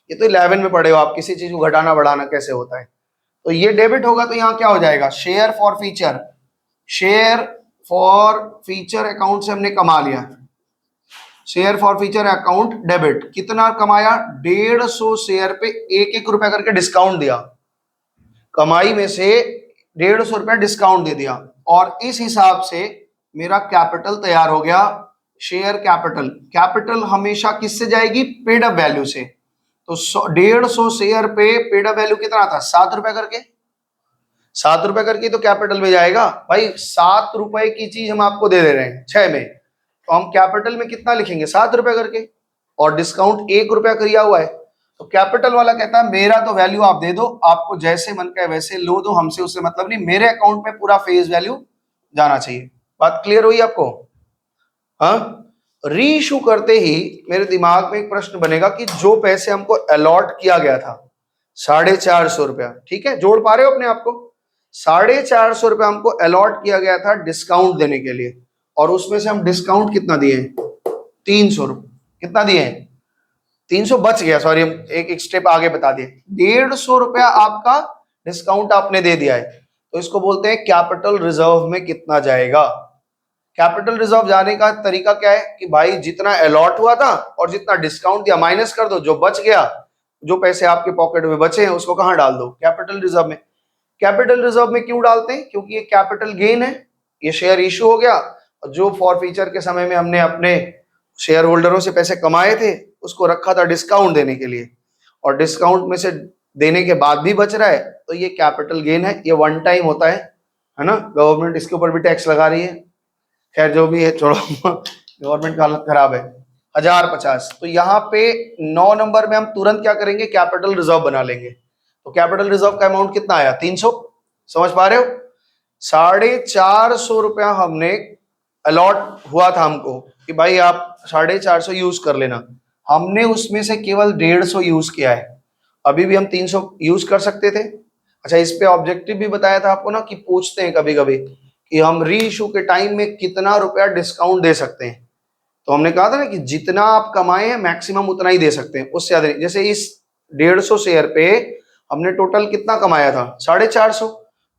ये तो 11 में पढ़े हो आप, किसी चीज को घटाना बढ़ाना कैसे होता है। तो ये डेबिट होगा तो यहाँ क्या हो जाएगा? Share forfeiture, share forfeiture account से हमने कमा लिया, share forfeiture account debit. कितना कमाया? 150 शेयर पे 1-1 रुपया करके डिस्काउंट दिया, कमाई में से 150 रुपया डिस्काउंट दे दिया, और इस हिसाब से मेरा कैपिटल तैयार हो गया, शेयर कैपिटल। कैपिटल हमेशा किससे जाएगी? पेड अप वैल्यू से। तो 150 शेयर पे पेड अप वैल्यू कितना था? 7 रुपया करके, 7 रुपए करके तो कैपिटल में जाएगा भाई। 7 रुपए की चीज हम आपको दे रहे हैं 6 में, तो हम कैपिटल में कितना लिखेंगे? 7 रुपए करके, और डिस्काउंट 1 रुपया किया हुआ है। तो कैपिटल वाला कहता है मेरा तो वैल्यू आप दे दो, आपको जैसे मन का है वैसे लो दो, हमसे उससे मतलब नहीं, मेरे अकाउंट में पूरा फेस वैल्यू जाना चाहिए। बात क्लियर हुई आपको? हाँ, री इशू करते ही मेरे दिमाग में एक प्रश्न बनेगा कि जो पैसे हमको अलॉट किया गया था 450 रुपया, ठीक है, जोड़ पा रहे हो अपने आप को? 450 रुपया हमको अलॉट किया गया था डिस्काउंट देने के लिए, और उसमें से हम डिस्काउंट कितना दिए? 300 रुपये। कितना दिए हैं? 300 बच गया, सॉरी हम एक स्टेप आगे बता दिए। 150 रुपया आपका डिस्काउंट आपने दे दिया है, तो इसको बोलते हैं कैपिटल रिजर्व में कितना जाएगा। कैपिटल रिजर्व जाने का तरीका क्या है कि भाई जितना अलॉट हुआ था और जितना डिस्काउंट दिया माइनस कर दो, जो बच गया, जो पैसे आपके पॉकेट में बचे हैं उसको कहां डाल दो? कैपिटल रिजर्व में। कैपिटल रिजर्व में क्यों डालते हैं? क्योंकि ये कैपिटल गेन है, ये शेयर इशू हो गया, और जो फॉर फ्यूचर के समय में हमने अपने शेयर होल्डरों से पैसे कमाए थे उसको रखा था डिस्काउंट देने के लिए, और डिस्काउंट में से देने के बाद भी बच रहा है, तो ये कैपिटल गेन है। ये वन टाइम होता है ना, गवर्नमेंट इसके ऊपर भी टैक्स लगा रही है। खैर जो भी है छोड़ो, गवर्नमेंट का हालत खराब है। 1050, तो यहाँ पे 9 नंबर में हम तुरंत क्या करेंगे? कैपिटल रिजर्व बना लेंगे। तो कैपिटल रिजर्व का अमाउंट कितना आया? 300। समझ पा रहे हो? 450 रुपया हमने अलॉट हुआ था हमको कि भाई आप 450 यूज कर लेना, हमने उसमें से केवल 150 यूज किया है। अभी भी हम 300 यूज कर सकते थे। अच्छा, इस पे ऑब्जेक्टिव भी बताया था आपको ना कि पूछते हैं कभी कभी कि हम री इशू के टाइम में कितना रुपया डिस्काउंट दे सकते हैं, तो हमने कहा था ना कि जितना आप कमाए हैं मैक्सिमम उतना ही दे सकते हैं, उससे ज्यादा नहीं। जैसे इस 150 शेयर पे हमने टोटल कितना कमाया था? 450,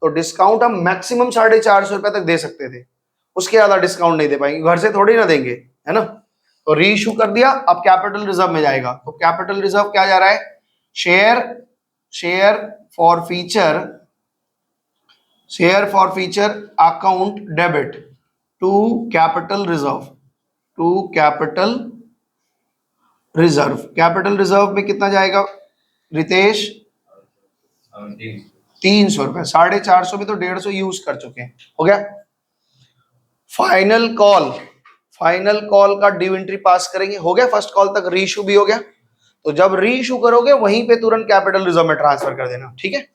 तो डिस्काउंट हम मैक्सिमम 450 रुपए तक दे सकते थे, उसके ज्यादा डिस्काउंट नहीं दे पाएंगे, घर से थोड़ी ना देंगे, है ना। तो री इशू कर दिया, अब कैपिटल रिजर्व में जाएगा। तो कैपिटल रिजर्व क्या जा रहा है? Share forfeiture, share forfeiture account debit to capital reserve, to capital reserve. Capital reserve में कितना जाएगा रितेश? 300 रुपए। 450 में तो 150 यूज कर चुके हैं, हो गया। फाइनल कॉल, फाइनल कॉल का ड्यू एंट्री पास करेंगे, हो गया। फर्स्ट कॉल तक री इशू भी हो गया, तो जब री इशू करोगे वहीं पे तुरंत कैपिटल रिजर्व में ट्रांसफर कर देना, ठीक है।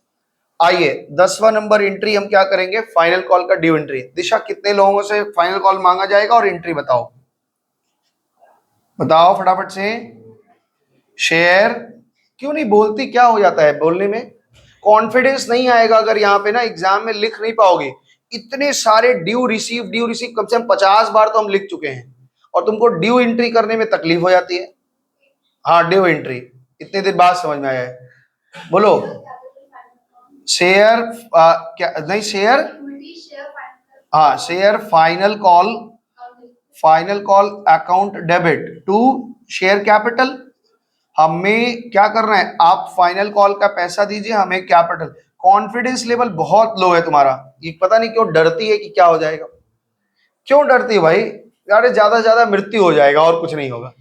आइए 10वां नंबर एंट्री हम क्या करेंगे? फाइनल कॉल का ड्यू एंट्री। दिशा, कितने लोगों से फाइनल कॉल मांगा जाएगा और एंट्री बताओ, बताओ फटाफट से। शेयर क्यों नहीं बोलती? क्या हो जाता है बोलने में? कॉन्फिडेंस नहीं आएगा अगर यहाँ पे ना एग्जाम में लिख नहीं पाओगे। इतने सारे ड्यू रिसीव कम से कम 50 बार तो हम लिख चुके हैं, और तुमको ड्यू एंट्री करने में तकलीफ हो जाती है। हाँ, ड्यू एंट्री इतने देर बाद समझ में आया है, बोलो। शेयर क्या नहीं, शेयर, हाँ, share final call, final call account debit to share capital. हमें क्या करना है? आप फाइनल कॉल का पैसा दीजिए, हमें कैपिटल। कॉन्फिडेंस लेवल बहुत लो है तुम्हारा, ये पता नहीं क्यों डरती है कि क्या हो जाएगा। क्यों डरती है भाई? यार ज्यादा से ज्यादा मृत्यु हो जाएगा और कुछ नहीं होगा,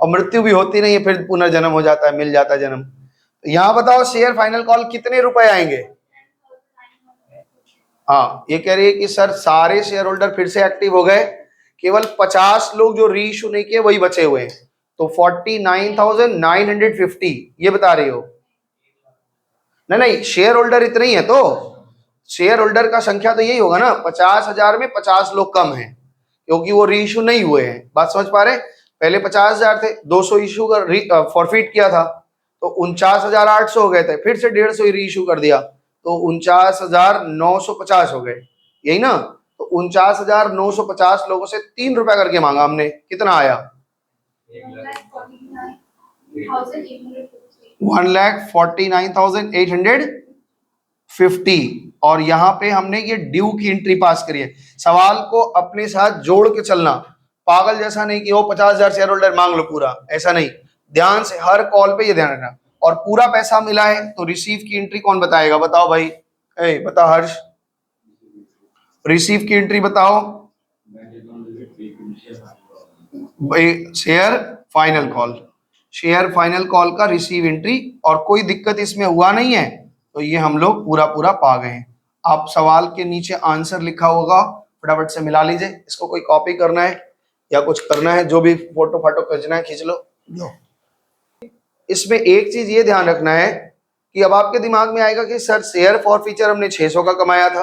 और मृत्यु भी होती नहीं है, फिर पुनर्जन्म हो जाता है, मिल जाता है जन्म। तो यहाँ बताओ शेयर फाइनल कॉल कितने रुपए आएंगे? हाँ, ये कह रही है कि सर सारे शेयर होल्डर फिर से एक्टिव हो गए केवल 50 लोग जो री इशू नहीं किए वही बचे हुए हैं। तो 49,950 ये बता रही हो? नहीं, शेयर होल्डर इतने ही है, तो शेयर होल्डर का संख्या तो यही होगा ना, 50,000 में 50 लोग कम हैं क्योंकि वो री इशू नहीं हुए हैं। बात समझ पा रहे? पहले 50,000 थे, 200 इशू कर फॉरफिट किया था तो 49,800 हो गए थे, फिर से 150 री इशू कर दिया तो 49,950 हो गए, यही ना? तो 49,950 लोगों से 3 रुपया करके मांगा हमने, कितना आया? 1,49,850। और यहाँ पे हमने ये ड्यू की एंट्री पास करी है। सवाल को अपने साथ जोड़ के चलना, पागल जैसा नहीं कि वो 50,000 शेयर होल्डर मांग लो पूरा, ऐसा नहीं। ध्यान से हर कॉल पे ये ध्यान रखना। और पूरा पैसा मिला है तो रिसीव की एंट्री कौन बताएगा? बताओ भाई, बता हर्ष, रिसीव की एंट्री बताओ भाई। Share final call, share final call का रिसीव एंट्री, और कोई दिक्कत इसमें हुआ नहीं है तो ये हम लोग पूरा पूरा पा गए हैं। आप सवाल के नीचे आंसर लिखा होगा, फटाफट से मिला लीजिए। इसको कोई कॉपी करना है या कुछ करना है, जो भी फोटो फाटो खींचना है खींच लो। इसमें एक चीज ये ध्यान रखना है कि अब आपके दिमाग में आएगा कि सर शेयर फॉरफीचर हमने 600 का कमाया था,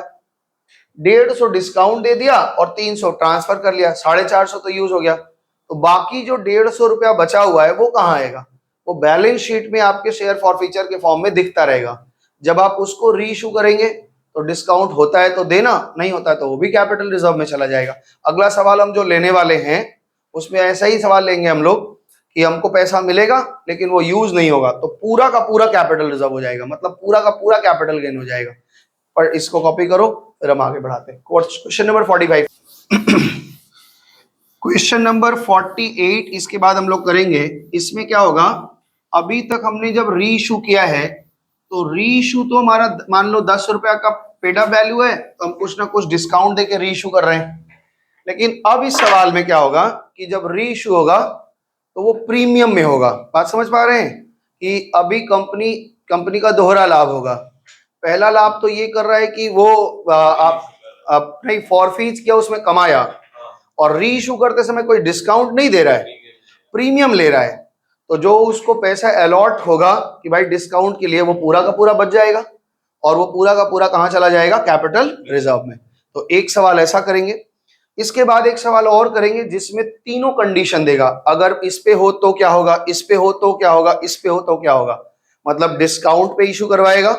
150 डिस्काउंट दे दिया और 300 ट्रांसफर कर लिया, 450 तो यूज हो गया, तो बाकी जो 150 रुपया बचा हुआ है वो कहाँ आएगा? वो बैलेंस शीट में आपके शेयर फॉरफीचर के फॉर्म में दिखता रहेगा। जब आप उसको री इशू करेंगे तो डिस्काउंट होता है तो देना, नहीं होता है तो वो भी कैपिटल रिजर्व में चला जाएगा। अगला सवाल हम जो लेने वाले हैं उसमें ऐसा ही सवाल लेंगे हम लोग कि हमको पैसा मिलेगा लेकिन वो यूज नहीं होगा तो पूरा का पूरा कैपिटल रिजर्व हो जाएगा, मतलब पूरा का पूरा कैपिटल गेन हो जाएगा। पर इसको कॉपी करो, फिर हम आगे बढ़ाते हैं। Question number 45। क्वेश्चन नंबर 48 इसके बाद हम लोग करेंगे। इसमें क्या होगा, अभी तक हमने जब री इशू किया है तो री इशू तो हमारा मान लो 10 रुपया का पेड अप वैल्यू है, तो हम कुछ ना कुछ डिस्काउंट देके री इशू कर रहे हैं। लेकिन अब इस सवाल में क्या होगा कि जब री इशू होगा तो वो प्रीमियम में होगा। बात समझ पा रहे हैं कि अभी कंपनी का दोहरा लाभ होगा। पहला लाभ तो ये कर रहा है कि वो आप नहीं फॉरफीट किया उसमें कमाया, और री इशू करते समय कोई डिस्काउंट नहीं दे रहा है, प्रीमियम ले रहा है। तो जो उसको पैसा अलॉट होगा कि भाई डिस्काउंट के लिए, वो पूरा का पूरा बच जाएगा और वो पूरा का पूरा कहाँ चला जाएगा? कैपिटल रिजर्व में। तो एक सवाल ऐसा करेंगे। इसके बाद एक सवाल और करेंगे जिसमें तीनों कंडीशन देगा, अगर इस पे हो तो क्या होगा, इस पे हो तो क्या होगा, इस पे हो तो क्या होगा। मतलब डिस्काउंट पे इशू करवाएगा,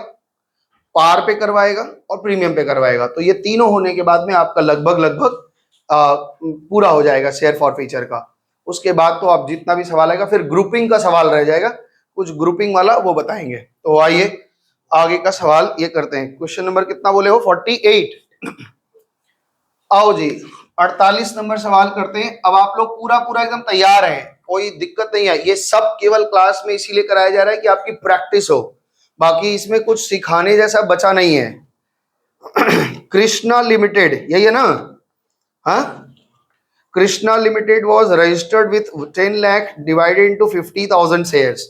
पार पे करवाएगा और प्रीमियम पे करवाएगा। तो ये तीनों होने के बाद में आपका लगभग पूरा हो जाएगा शेयर फॉरफीचर का। उसके बाद तो आप जितना भी सवाल आएगा फिर ग्रुपिंग का सवाल रह जाएगा, कुछ ग्रुपिंग वाला वो बताएंगे। तो आइए आगे का सवाल ये करते हैं। क्वेश्चन नंबर कितना बोले हो? 48। आओ जी 48 नंबर सवाल करते हैं। अब आप लोग पूरा पूरा एकदम तैयार हैं, कोई दिक्कत नहीं है। ये सब केवल क्लास में इसीलिए कराया जा रहा है कि आपकी प्रैक्टिस हो, बाकी इसमें कुछ सिखाने जैसा बचा नहीं है। कृष्णा लिमिटेड, यही है ना? हाँ, Krishna limited was registered with 10 lakh divided into 50,000 shares.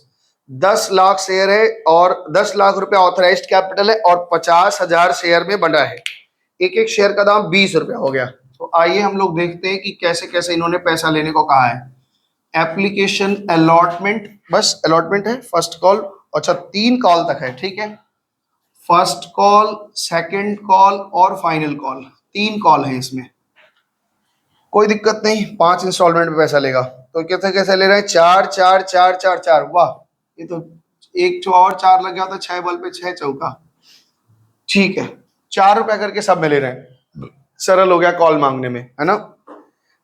10 lakh share है और 10 लाख रुपया ऑथराइज्ड कैपिटल है और 50,000 शेयर में बना है। एक एक शेयर का दाम 20 रुपया हो गया। तो आइए हम लोग देखते हैं कि कैसे कैसे इन्होंने पैसा लेने को कहा है। एप्लीकेशन अलॉटमेंट, बस अलॉटमेंट है, फर्स्ट कॉल, अच्छा 3 कॉल तक है, ठीक है। फर्स्ट कॉल, सेकंड कॉल और फाइनल कॉल, 3 कॉल है इसमें, कोई दिक्कत नहीं। 5 इंस्टॉलमेंट में पैसा लेगा। तो कैसे कैसे ले रहे हैं? 4 4 4 4 4, वाह, ये तो एक और 4 लग गया तो 6 बल पे 6 चौका, ठीक है। 4 रुपया करके सब में ले रहे हैं, सरल हो गया कॉल मांगने में, है ना।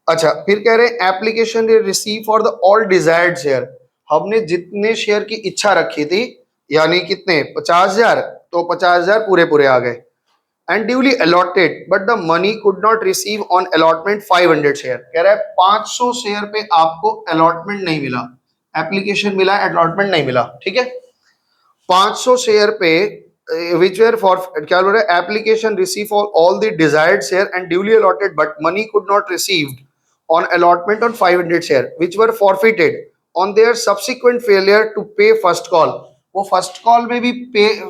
अच्छा, फिर कह रहे हैं application receive for the all desired share. हमने जितने शेयर की इच्छा रखी थी, यानी कितने? 50,000, तो 50,000 पूरे पूरे आ गए। And duly allotted but the money could not receive on allotment 500 share. कह रहा है 500 शेयर पे आपको अलॉटमेंट नहीं मिला, एप्लीकेशन मिला, अलॉटमेंट नहीं मिला, ठीक है। 500 शेयर पे which were for क्या बोल रहा है? Application receive for all the desired share and duly allotted but money could not received on allotment on 500 share which were forfeited on their subsequent failure to pay first call। वो first call में भी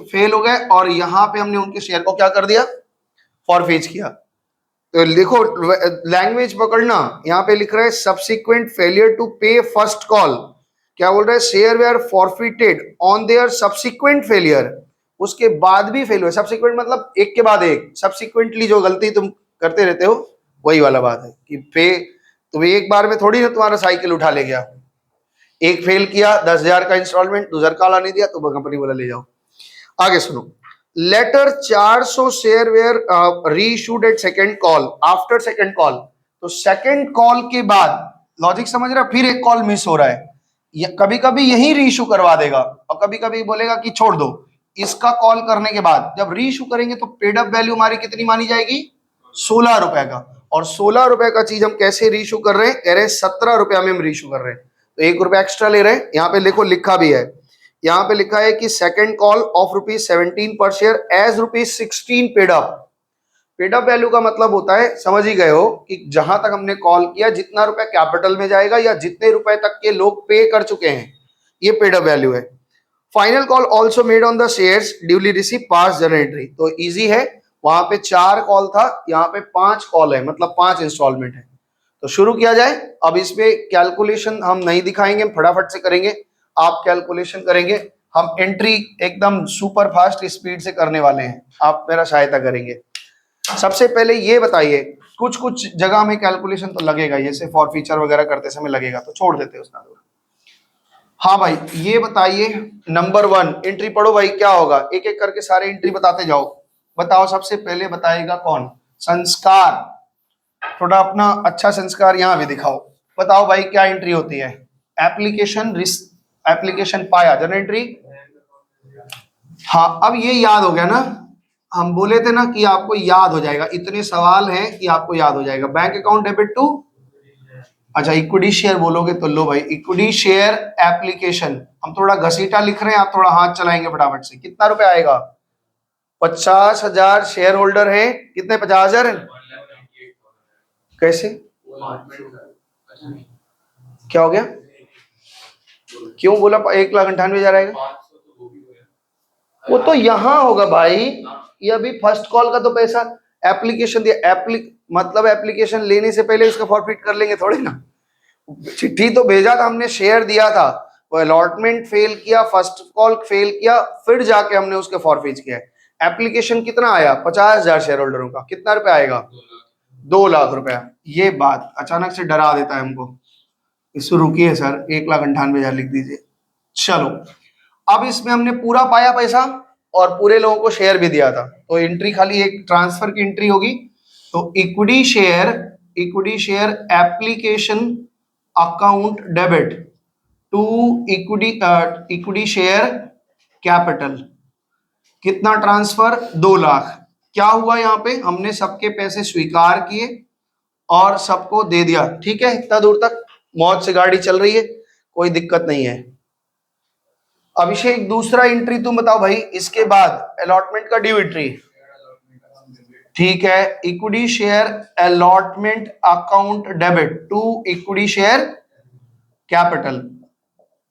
fail हो गए और यहाँ पे हमने उनके शेयर को क्या कर दिया? फॉरफीट किया। तो देखो लैंग्वेज पकड़ना, यहाँ पे लिख रहा है subsequent failure to pay first call. क्या बोल रहा है? Share were forfeited on their subsequent failure, उसके बाद भी फेल हुए। सब्सिक्वेंट मतलब एक के बाद एक, सब्सिक्वेंटली जो गलती तुम करते रहते हो वही वाला बात है कि पे तुम एक बार में थोड़ी ना तुम्हारा साइकिल उठा ले गया। एक फेल किया 10,000 का इंस्टॉलमेंट, दूसरा काला नहीं दिया तो कंपनी बोला ले जाओ। आगे सुनो, later 400 share were reissued at second call after second call. तो सेकंड कॉल के बाद, लॉजिक समझ रहा, फिर एक कॉल मिस हो रहा है, कभी कभी यही रीइश्यू करवा देगा और कभी कभी बोलेगा कि छोड़ दो। इसका कॉल करने के बाद जब रीइश्यू करेंगे तो पेड अप वैल्यू हमारी कितनी मानी जाएगी? 16 रुपए का। और 16 रुपए का चीज हम कैसे रीइश्यू कर रहे हैं? कह रहे हैं 17 रुपया में हम रीइश्यू कर रहे हैं, तो 1 रुपया एक्स्ट्रा ले रहे हैं। यहाँ पे देखो लिखा भी है, यहाँ पे लिखा है कि सेकंड कॉल ऑफ ₹17 पर share as ₹16 paid up. Paid up value का मतलब होता है, समझ ही गए हो, कि जहां तक हमने कॉल किया जितना रुपया कैपिटल में जाएगा या जितने रुपए तक के लोग पे कर चुके हैं, ये पेड अप वैल्यू है। Final call also made on the shares duly receive pass journal entry. तो इजी है, वहां पे 4 कॉल था, यहाँ पे 5 कॉल है, मतलब 5 इंस्टॉलमेंट है। तो शुरू किया जाए। अब इसमें कैलकुलेशन हम नहीं दिखाएंगे, हम फटाफट से करेंगे, आप कैलकुलेशन करेंगे। हम एंट्री एकदम सुपर फास्ट स्पीड से करने वाले हैं, आप मेरा सहायता करेंगे। सबसे पहले ये बताइए, कुछ कुछ जगह में कैलकुलेशन तो लगेगा, जैसे फॉर फीचर वगैरह करते समय लगेगा, तो छोड़ देते हैं उसका। हाँ भाई, ये बताइए नंबर 1 एंट्री पढ़ो भाई, क्या होगा? एक एक करके सारे एंट्री बताते जाओ। बताओ, सबसे पहले बताएगा कौन? संस्कार। थोड़ा अपना अच्छा संस्कार यहाँ भी दिखाओ। बताओ भाई क्या एंट्री होती है? एप्लीकेशन पाया, जनरल एंट्री। हाँ, अब ये याद हो गया ना, हम बोले थे ना कि आपको याद हो जाएगा, इतने सवाल हैं कि आपको याद हो जाएगा। बैंक अकाउंट डेबिट टू, अच्छा इक्विटी शेयर बोलोगे तो लो भाई, इक्विटी शेयर एप्लीकेशन। हम थोड़ा घसीटा लिख रहे हैं, आप थोड़ा हाथ चलाएंगे फटाफट से। कितना रुपए आएगा? 50,000 शेयर होल्डर है। कितने? 50,000 है। कैसे? क्या हो गया? क्यों बोला 1,98,000 आएगा? वो तो यहाँ होगा भाई, ये अभी फर्स्ट कॉल का तो पैसा एप्लीकेशन दिया, मतलब एप्लीकेशन लेने से पहले उसका फॉरफिट कर लेंगे थोड़ी ना। चिट्ठी तो भेजा था हमने, शेयर दिया था, वो अलॉटमेंट फेल किया, फर्स्ट कॉल फेल किया, फिर जाके हमने उसके फॉरफिट किया। एप्लीकेशन कितना आया? 50,000 शेयर होल्डरों का। कितना रुपया आएगा? 2 लाख रुपया। ये बात अचानक से डरा देता है हमको। इसको रुकिए सर, 1,98,000 लिख दीजिए। चलो, अब इसमें हमने पूरा पाया पैसा और पूरे लोगों को शेयर भी दिया था, तो एंट्री खाली एक ट्रांसफर की एंट्री होगी। तो equity share application account debit to equity share capital. कितना ट्रांसफर? 2 लाख। क्या हुआ? यहाँ पे हमने सबके पैसे स्वीकार किए और सबको दे दिया। ठीक है, इतना दूर तक मौज से गाड़ी चल रही है, कोई दिक्कत नहीं है। अभिषेक, दूसरा एंट्री तुम बताओ भाई, इसके बाद अलॉटमेंट का ड्यू एंट्री। ठीक है, equity share allotment account debit to equity share capital.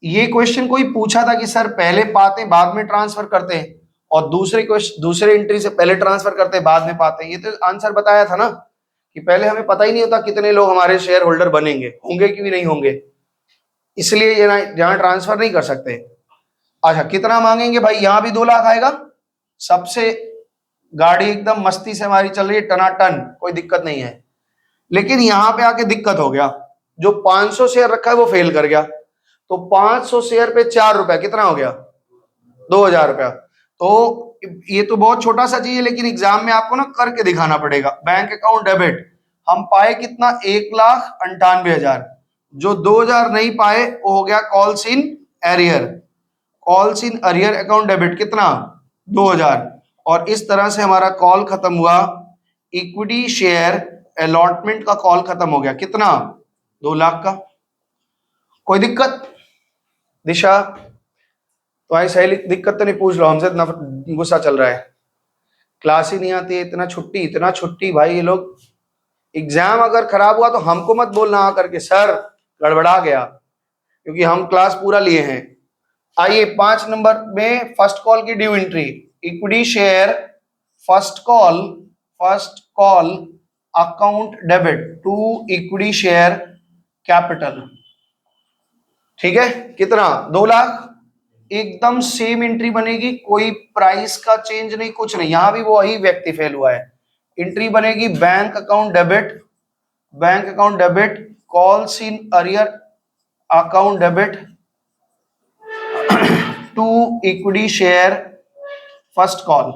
ये क्वेश्चन कोई पूछा था कि सर पहले पाते बाद में ट्रांसफर करते हैं, और दूसरे एंट्री से पहले ट्रांसफर करते हैं बाद में पाते हैं। ये तो आंसर बताया था ना कि पहले हमें पता ही नहीं होता कितने लोग हमारे शेयर होल्डर बनेंगे, होंगे कि भी नहीं होंगे, इसलिए ये जहां ट्रांसफर नहीं कर सकते। अच्छा, कितना मांगेंगे भाई? यहां भी 2 लाख आएगा। सबसे गाड़ी एकदम मस्ती से हमारी चल रही है, टनाटन, कोई दिक्कत नहीं है। लेकिन यहां पे आके दिक्कत हो गया, जो 500 शेयर रखा है वो फेल कर गया। तो 500 शेयर पे 4 रुपया, कितना हो गया? 2,000 रुपया। तो ये तो बहुत छोटा सा चीज है, लेकिन एग्जाम में आपको ना करके दिखाना पड़ेगा। बैंक अकाउंट डेबिट हम पाए कितना? 1,98,000। जो 2,000 नहीं पाए वो हो गया calls in arrear. Calls in arrear account debit कितना? 2,000। और इस तरह से हमारा कॉल खत्म हुआ। इक्विटी शेयर अलॉटमेंट का कॉल खत्म हो गया, कितना? 2 लाख का। कोई दिक्कत? दिशा, तुम्हारी सहेली दिक्कत तो नहीं? पूछ लो, हमसे इतना गुस्सा चल रहा है, क्लास ही नहीं आती है, इतना छुट्टी भाई। ये लोग एग्जाम अगर खराब हुआ तो हमको मत बोलना आकर के सर गड़बड़ा गया, क्योंकि हम क्लास पूरा लिए हैं। आइए 5 नंबर में फर्स्ट कॉल की due entry. Equity share first call account debit to equity share capital, ठीक है, कितना 2 लाख। एकदम सेम एंट्री बनेगी, कोई प्राइस का चेंज नहीं, कुछ नहीं, यहां भी वही व्यक्ति फेल हुआ है। एंट्री बनेगी bank account debit, bank account debit calls in arrear account debit to equity share first call,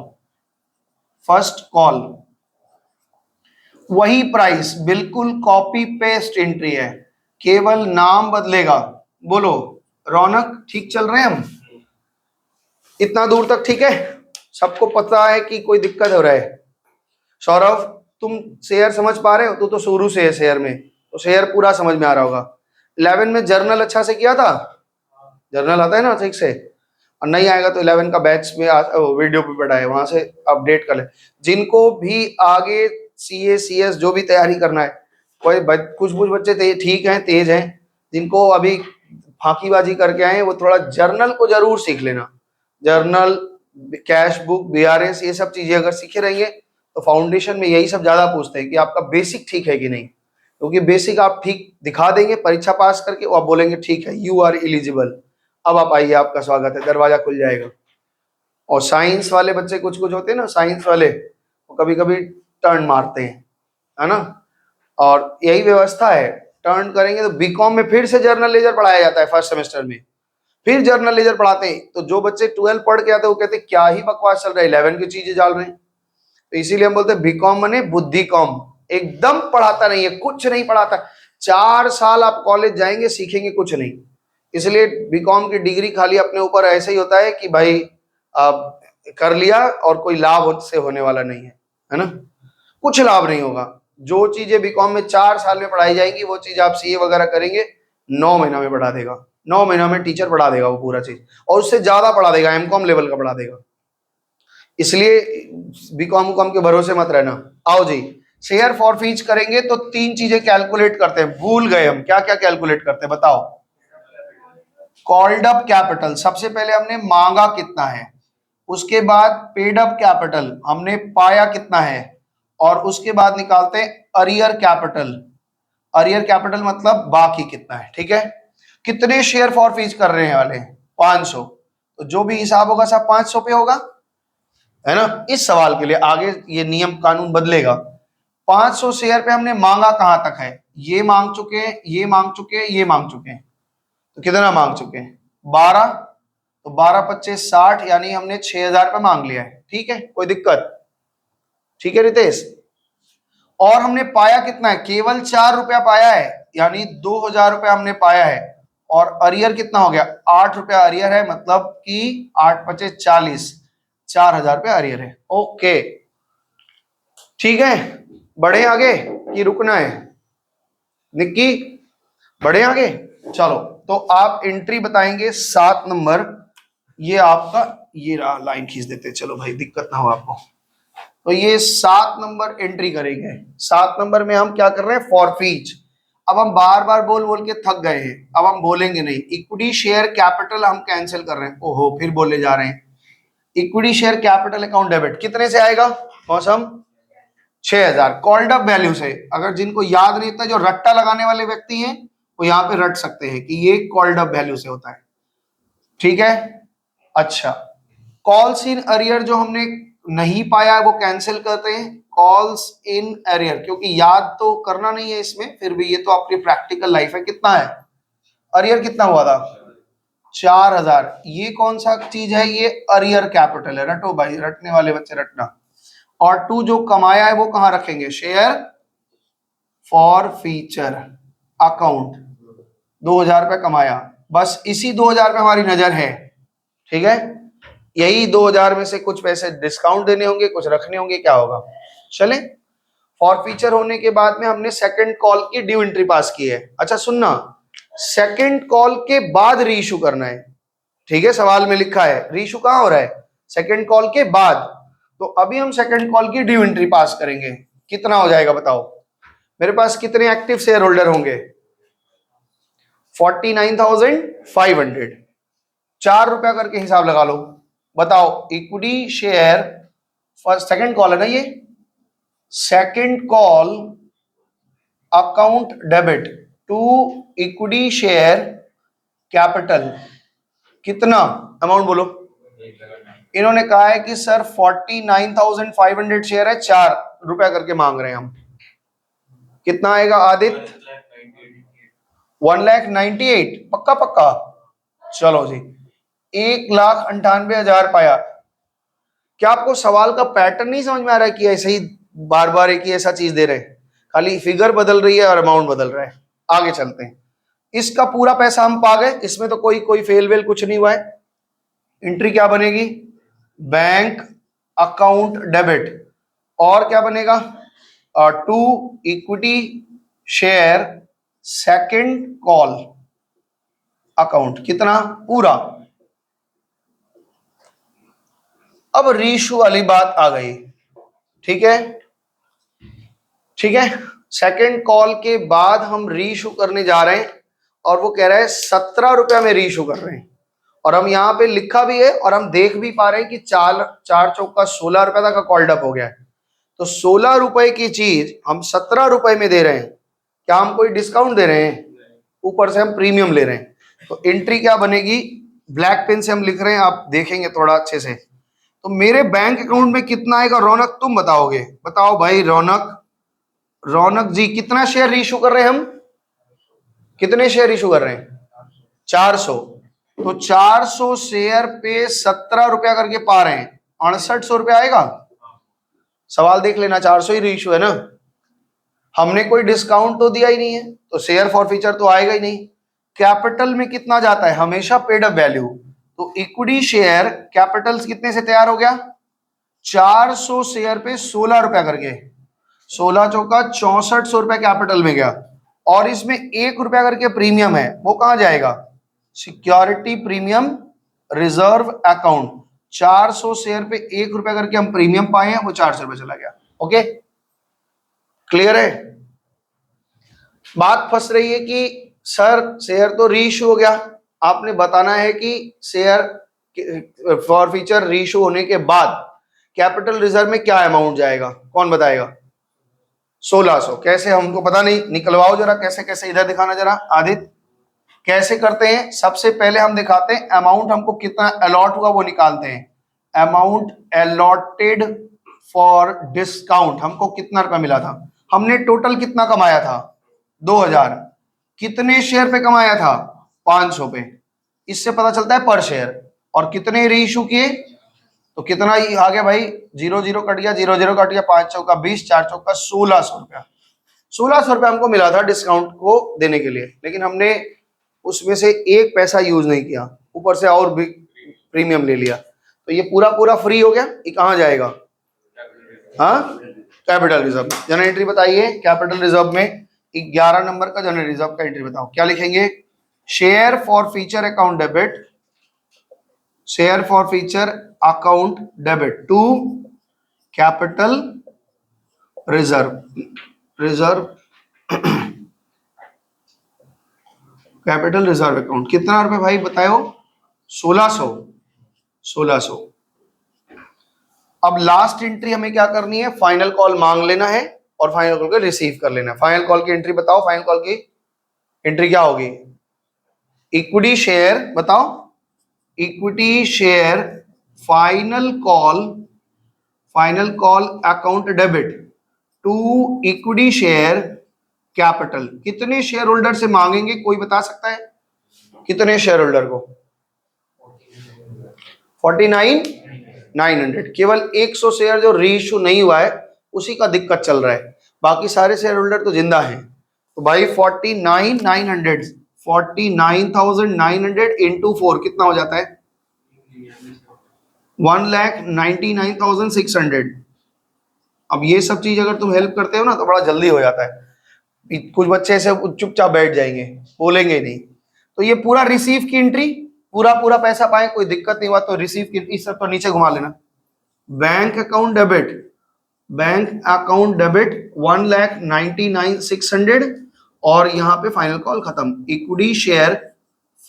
first call, वही प्राइस, बिल्कुल कॉपी पेस्ट एंट्री है, केवल नाम बदलेगा। बोलो रौनक, ठीक चल रहे हैं हम इतना दूर तक? ठीक है, सबको पता है कि कोई दिक्कत हो रहा है? सौरभ तुम शेयर समझ पा रहे हो? तू तो शुरू से है शेयर में, तो शेयर पूरा समझ में आ रहा होगा। 11 में जर्नल अच्छा से किया था? जर्नल आता है ना ठीक से? और नहीं आएगा तो 11 का बैच में वीडियो पे पड़ा है, वहां से अपडेट कर ले। जिनको भी आगे सीए सीएस जो भी तैयारी करना है, कोई कुछ बच्चे ठीक हैं, तेज हैं, जिनको अभी फांकीबाजी करके आए वो थोड़ा जर्नल को जरूर सीख लेना। जर्नल, कैश बुक, बीआरएस, ये सब चीजें अगर सीखे रहेंगे तो फाउंडेशन में यही सब ज्यादा पूछते हैं कि आपका बेसिक ठीक है कि नहीं, क्योंकि बेसिक आप ठीक दिखा देंगे परीक्षा पास करके, वो आप बोलेंगे ठीक है यू आर एलिजिबल, अब आप आइए, आपका स्वागत है, दरवाजा खुल जाएगा। और साइंस वाले बच्चे कुछ होते हैं ना, साइंस वाले वो कभी कभी टर्न मारते हैं, है ना, और यही व्यवस्था है, टर्न करेंगे तो बीकॉम में फिर से जर्नल लेजर पढ़ाया जाता है फर्स्ट सेमेस्टर में, फिर जर्नल लेजर पढ़ाते हैं। तो जो बच्चे 12 पढ़ के आते हैं वो कहते हैं क्या ही बकवास चल रहा है, 11 की चीजें डाल रहे हैं। तो इसीलिए हम बोलते हैं बीकॉम मने बुद्धि कॉम, एकदम पढ़ाता नहीं है, कुछ नहीं पढ़ाता। 4 साल आप कॉलेज जाएंगे, सीखेंगे कुछ नहीं। इसलिए बीकॉम की डिग्री खाली अपने ऊपर ऐसे ही होता है कि भाई आप कर लिया और कोई लाभ से होने वाला नहीं है ना, कुछ लाभ नहीं होगा। जो चीजें बीकॉम में 4 साल में पढ़ाई जाएंगी वो चीज आप सीए वगैरह करेंगे 9 महीना में पढ़ा देगा, 9 महीना में टीचर पढ़ा देगा वो पूरा चीज, और उससे ज्यादा पढ़ा देगा, एमकॉम लेवल का पढ़ा देगा। इसलिए बीकॉम कॉम के भरोसे मत रहना। आओ जी, शेयर फॉरफीच करेंगे तो 3 चीजें कैलकुलेट करते हैं, भूल गए हम, क्या क्या कैलकुलेट करते हैं बताओ? कॉल्ड अप कैपिटल, सबसे पहले हमने मांगा कितना है, उसके बाद पेड अप कैपिटल हमने पाया कितना है, और उसके बाद निकालते हैं अरियर कैपिटल। अरियर कैपिटल मतलब बाकी कितना है, ठीक है। कितने शेयर फॉरफीच कर रहे हैं वाले? 500, तो जो भी हिसाब होगा सब 500 पे होगा, है ना। इस सवाल के लिए आगे ये नियम कानून बदलेगा। 500 शेयर पे हमने मांगा कहां तक है? ये मांग चुके हैं, ये मांग चुके हैं, ये मांग चुके हैं, तो कितना मांग चुके हैं? 12, तो 12 25 60, यानी हमने 6000 रुपये मांग लिया है, ठीक है, कोई दिक्कत? ठीक है रितेश। और हमने पाया कितना है? केवल 4 रुपया पाया है, यानी 2000 रुपया हमने पाया है। और अरियर कितना हो गया? 8 रुपया अरियर है, मतलब कि 8 पचे 40, 4000 रुपया अरियर है। ओके ठीक है, बढ़े आगे कि रुकना है? निक्की बढ़े आगे, चलो। तो आप एंट्री बताएंगे 7 नंबर, ये आपका, ये लाइन खींच देते, चलो भाई दिक्कत ना हो आपको। तो ये 7 नंबर एंट्री करेंगे। 7 नंबर में हम क्या कर रहे हैं? फॉरफीच। अब हम बार बार बोल बोल के थक गए हैं, अब हम बोलेंगे नहीं। इक्विटी शेयर कैपिटल हम कैंसिल कर रहे हैं, ओहो फिर बोले जा रहे हैं। Equity share capital account debit कितने से आएगा मौसम? 6000 कॉल्ड अप वैल्यू से। अगर जिनको याद नहीं था, जो रट्टा लगाने वाले व्यक्ति हैं, वो यहाँ पे रट सकते हैं कि ये कॉल्ड अप वैल्यू से होता है, ठीक है। अच्छा, कॉल्स इन अरियर जो हमने नहीं पाया वो कैंसिल करते हैं, कॉल्स इन अरियर, क्योंकि याद तो करना नहीं है इसमें, फिर भी ये तो आपकी प्रैक्टिकल लाइफ है। कितना है अरियर? कितना हुआ था? 4000। ये कौन सा चीज है? ये अरियर कैपिटल है, रटो भाई, रटने वाले बच्चे रटना। और 2 जो कमाया है वो कहां रखेंगे? शेयर फॉर फीचर अकाउंट, 2000 रुपये कमाया, बस इसी 2000 पे हमारी नजर है, ठीक है। यही 2000 में से कुछ पैसे डिस्काउंट देने होंगे, कुछ रखने होंगे, क्या होगा? चले। फॉर फीचर होने के बाद में हमने सेकंड कॉल की ड्यू एंट्री पास की है। अच्छा सुनना, सेकंड कॉल के बाद रीइशू करना है, ठीक है, सवाल में लिखा है। रीइशू कहां हो रहा है? सेकंड कॉल के बाद। तो अभी हम सेकंड कॉल की ड्यू एंट्री पास करेंगे। कितना हो जाएगा बताओ? मेरे पास कितने एक्टिव शेयर होल्डर होंगे? 49,500। 4 रुपया करके हिसाब लगा लो, बताओ। Equity share first second call है ना ये, second call account debit to equity share capital, कितना अमाउंट बोलो। इन्होंने कहा है कि सर 49,500 शेयर है, 4 रुपया करके मांग रहे हैं हम। कितना आएगा आदित्य? 1,98,000 पक्का पक्का। चलो जी, 1,98,000 पाया। क्या आपको सवाल का पैटर्न नहीं समझ में आ रहा है कि ऐसे ही बार बार एक ही ऐसा चीज दे रहे हैं, खाली फिगर बदल रही है और अमाउंट बदल रहा है। आगे चलते हैं। इसका पूरा पैसा हम पा गए, इसमें तो कोई फेल वेल कुछ नहीं हुआ है। एंट्री क्या बनेगी? बैंक अकाउंट डेबिट, और क्या बनेगा? To equity share second call account, कितना? पूरा। अब रीशू वाली बात आ गई, ठीक है ठीक है। सेकंड कॉल के बाद हम रीशू करने जा रहे हैं और वो कह रहा है 17 रुपया में रीशू कर रहे हैं, और हम यहाँ पे लिखा भी है और हम देख भी पा रहे हैं कि 4 चौका 16 रुपया तक का कॉल्ड अप हो गया है। तो 16 रुपए की चीज हम 17 रुपए में दे रहे हैं। क्या हम कोई डिस्काउंट दे रहे हैं? ऊपर से हम प्रीमियम ले रहे हैं। तो एंट्री क्या बनेगी? ब्लैक पेन से हम लिख रहे हैं, आप देखेंगे थोड़ा अच्छे से। तो मेरे बैंक अकाउंट में कितना आएगा रौनक, तुम बताओगे? बताओ भाई रौनक जी, कितना शेयर इशू कर रहे हैं हम? कितने शेयर इशू कर रहे हैं? 400। तो 400 शेयर पे 17 रुपया करके पा रहे हैं, 6800 रुपया आएगा। सवाल देख लेना, 400 ही रीइशू है ना, हमने कोई डिस्काउंट तो दिया ही नहीं है, तो शेयर फॉर फीचर तो आएगा ही नहीं। कैपिटल में कितना जाता है? हमेशा पेड अप वैल्यू। तो इक्विटी शेयर कैपिटल कितने से तैयार हो गया? 400 शेयर पे 16 रुपया करके, 16 चौका 6400 रुपया कैपिटल में गया, और इसमें 1 रुपया करके प्रीमियम है, वो कहां जाएगा? Security premium reserve account. 400 share पे 1 रुपया करके हम प्रीमियम पाए हैं, वो 400 रुपये चला गया। ओके, क्लियर है? बात फंस रही है कि सर शेयर तो रीइशू हो गया, आपने बताना है कि शेयर फॉर फीचर रीइशू होने के बाद कैपिटल रिजर्व में क्या अमाउंट जाएगा, कौन बताएगा? 1600। कैसे? हमको पता नहीं, निकलवाओ जरा कैसे कैसे, इधर दिखाना जरा आदित्य, कैसे करते हैं। सबसे पहले हम दिखाते हैं अमाउंट हमको कितना अलॉट हुआ वो निकालते हैं। अमाउंट अलॉटेड फॉर डिस्काउंट हमको कितना रुपया मिला था? हमने टोटल कितना कमाया था? 2000। कितने शेयर पे कमाया था? 500 पे। इससे पता चलता है पर शेयर। और कितने रीइशू किए? तो कितना ही आ गया भाई? 0 कट गया, 0 कट गया, 5 चौका 20, 4 चौका 1600 रुपया। 1600 रुपया हमको मिला था डिस्काउंट को देने के लिए, लेकिन हमने उसमें से 1 पैसा यूज नहीं किया, ऊपर से और भी प्रीमियम ले लिया। तो ये पूरा पूरा फ्री हो गया। ये कहाँ जाएगा? हाँ, कैपिटल रिजर्व। जनरल एंट्री बताइए कैपिटल रिजर्व में 11 नंबर का जनरल रिजर्व का एंट्री बताओ, क्या लिखेंगे? Share forfeiture account debit, share forfeiture account debit to capital reserve capital reserve account. कितना रुपए भाई बताओ? 1600। अब लास्ट एंट्री हमें क्या करनी है? फाइनल कॉल मांग लेना है और फाइनल कॉल को रिसीव कर लेना है। फाइनल कॉल की एंट्री बताओ, फाइनल कॉल की एंट्री क्या होगी? इक्विटी शेयर बताओ, equity share final call account debit to equity share capital. कितने शेयर होल्डर से मांगेंगे, कोई बता सकता है? कितने शेयर होल्डर को? 49,900। केवल 100 शेयर जो रीइशू नहीं हुआ है उसी का दिक्कत चल रहा है, बाकी सारे शेयर होल्डर तो जिंदा हैं। तो भाई 49,900 इंटू 4 कितना हो जाता है? 1,99,600। अब ये सब चीज अगर तुम हेल्प करते हो ना तो बड़ा जल्दी हो जाता है। कुछ बच्चे ऐसे चुपचाप बैठ जाएंगे, बोलेंगे नहीं। तो ये पूरा रिसीव की एंट्री, पूरा पैसा पाए, कोई दिक्कत नहीं हुआ तो रिसीव की इस सब तो नीचे घुमा लेना। बैंक अकाउंट डेबिट 1,99,600, और यहाँ पे फाइनल कॉल खत्म। इक्विटी शेयर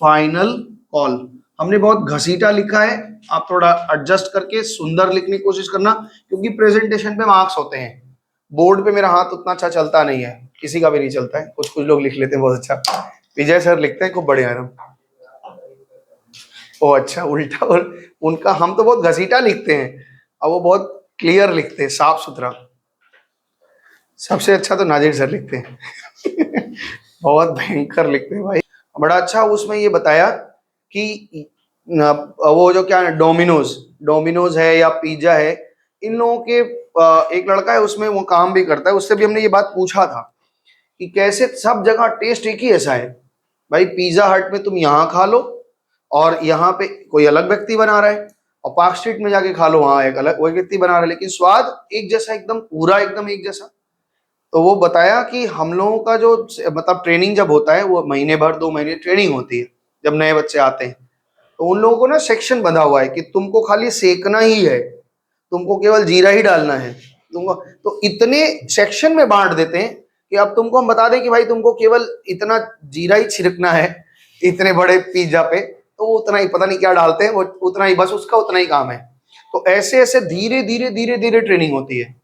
फाइनल कॉल हमने बहुत घसीटा लिखा है, आप थोड़ा एडजस्ट करके सुंदर लिखने की कोशिश करना, क्योंकि प्रेजेंटेशन पे मार्क्स होते हैं। बोर्ड पे मेरा हाथ उतना अच्छा चलता नहीं है, किसी का भी नहीं चलता है, कुछ कुछ लोग लिख लेते हैं बहुत अच्छा, विजय सर लिखते हैं खूब बढ़िया एकदम। ओ अच्छा, उल्टा, और उनका, हम तो बहुत घसीटा लिखते हैं, अब वो बहुत क्लियर लिखते हैं, साफ सुथरा। सबसे अच्छा तो नाजिर सर लिखते हैं बहुत भयंकर लिखते हैं भाई। बड़ा अच्छा उसमें ये बताया कि वो जो क्या है, डोमिनोज, डोमिनोज है या पिज्जा है, इन लोगों के एक लड़का है उसमें, वो काम भी करता है, उससे भी हमने ये बात पूछा था कि कैसे सब जगह टेस्ट एक ही ऐसा है। भाई पिज्जा हट में तुम यहाँ खा लो और यहाँ पे कोई अलग व्यक्ति बना रहा है, और पार्क स्ट्रीट में जाके खा लो, वहां एक अलग वही व्यक्ति बना रहा है, लेकिन स्वाद एक जैसा, एकदम पूरा एकदम एक जैसा। तो वो बताया कि हम लोगों का जो मतलब ट्रेनिंग जब होता है, वो महीने भर 2 महीने ट्रेनिंग होती है जब नए बच्चे आते हैं, तो उन लोगों को ना सेक्शन बंधा हुआ है कि तुमको खाली सेकना ही है, तुमको केवल जीरा ही डालना है तुमको। तो इतने सेक्शन में बांट देते हैं कि अब तुमको हम बता दें कि भाई तुमको केवल इतना जीरा ही छिड़कना है इतने बड़े पिज्जा पे, तो वो उतना ही, पता नहीं क्या डालते हैं वो, उतना ही बस, उसका उतना ही काम है। तो ऐसे ऐसे धीरे धीरे धीरे धीरे ट्रेनिंग होती है।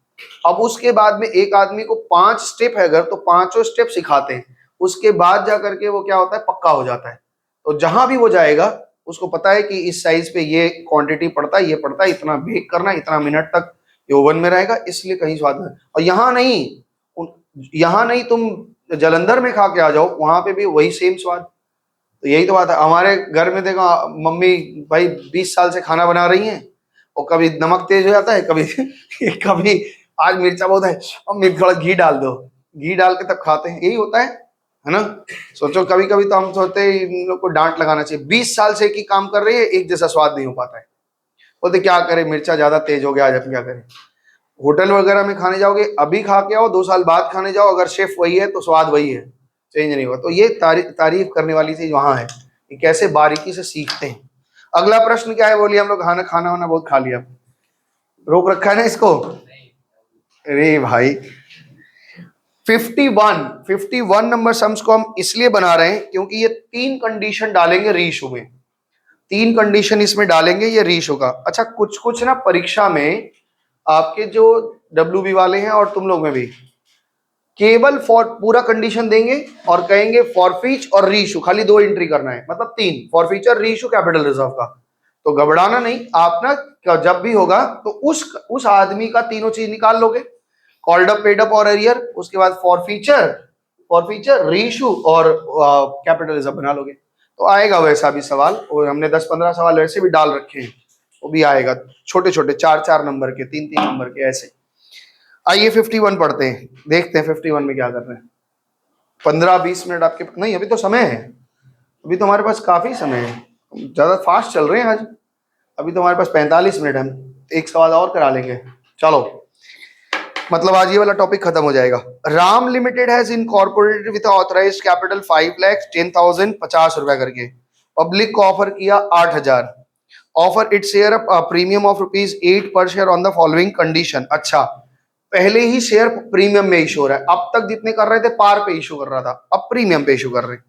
अब उसके बाद में एक आदमी को 5 स्टेप है अगर, तो पांचों स्टेप सिखाते हैं, उसके बाद जा करके वो क्या होता है, पक्का हो जाता है। तो जहां भी वो जाएगा उसको पता है कि इस साइज पे ये क्वांटिटी पड़ता है, ये पड़ता है, इतना बेक करना, इतना मिनट तक ये ओवन में रहेगा, इसलिए कहीं स्वाद है। और यहाँ नहीं तुम जलंधर में खा के आ जाओ, वहां पे भी वही सेम स्वाद। तो यही तो बात है, हमारे घर में देखो मम्मी भाई 20 साल से खाना बना रही हैं, और कभी नमक तेज हो जाता है, कभी कभी आज मिर्चा बहुत है और मिर्च, थोड़ा घी डाल दो, घी डाल के तब खाते हैं, यही होता है ना। सोचो कभी कभी तो हम सोचते हैं इन लोग को डांट लगाना चाहिए, 20 साल से एक ही काम कर रही है, एक जैसा स्वाद नहीं हो पाता है, बोलते क्या करें, मिर्चा ज्यादा तेज हो गया आज, अब क्या करें। होटल वगैरह में खाने जाओगे, अभी खा के आओ, 2 साल बाद खाने जाओ, अगर शेफ वही है तो स्वाद वही है, चेंज नहीं हुआ। तो ये तारीफ करने वाली चीज वहां है कि कैसे बारीकी से सीखते हैं। अगला प्रश्न क्या है, बोलिए। हम लोग खाना खाना वाना बहुत खा लिया, रोक रखा है ना इसको। अरे भाई 51 नंबर सम्स को हम इसलिए बना रहे हैं क्योंकि ये 3 कंडीशन डालेंगे रीइशू में, 3 कंडीशन इसमें डालेंगे ये रीइशू का। अच्छा कुछ कुछ ना परीक्षा में आपके जो डब्ल्यूबी वाले हैं और तुम लोग में भी केवल फॉर पूरा कंडीशन देंगे और कहेंगे फॉरफीच और रीइशू, खाली 2 एंट्री करना है, मतलब 3 फॉरफीचर, रीइशू, कैपिटल रिजर्व का। तो घबराना नहीं, आप ना जब भी होगा तो उस आदमी का तीनों चीज निकाल लोगे, कॉल्ड अप, पेड अप और एरियर, उसके बाद फॉरफीचर रीइशू और कैपिटल रिजर्व बना लोगे। तो आएगा वैसा भी सवाल, और हमने 10-15 सवाल वैसे भी डाल रखे हैं, वो भी आएगा, छोटे छोटे 4-4 नंबर के, 3-3 नंबर के ऐसे। आइए 51 पढ़ते हैं, देखते हैं 51 में क्या कर रहे हैं। 15-20 मिनट आपके नहीं, अभी तो समय है, अभी तो हमारे पास काफी समय है, ज्यादा फास्ट चल रहे हैं आज। अभी तो हमारे पास 45 मिनट है, एक सवाल और करा लेंगे, चलो, मतलब आज ये वाला टॉपिक खत्म हो जाएगा। Ram limited has incorporated with authorised capital 5,10,000 50 रुपया करके, पब्लिक को ऑफर किया 8,000, offer it share premium of ₹8 पर share on the following condition. अच्छा पहले ही शेयर प्रीमियम में इशू हो रहा है, अब तक जितने कर रहे थे पार पे इशू कर रहा था, अब प्रीमियम पे इशू कर रहे हैं।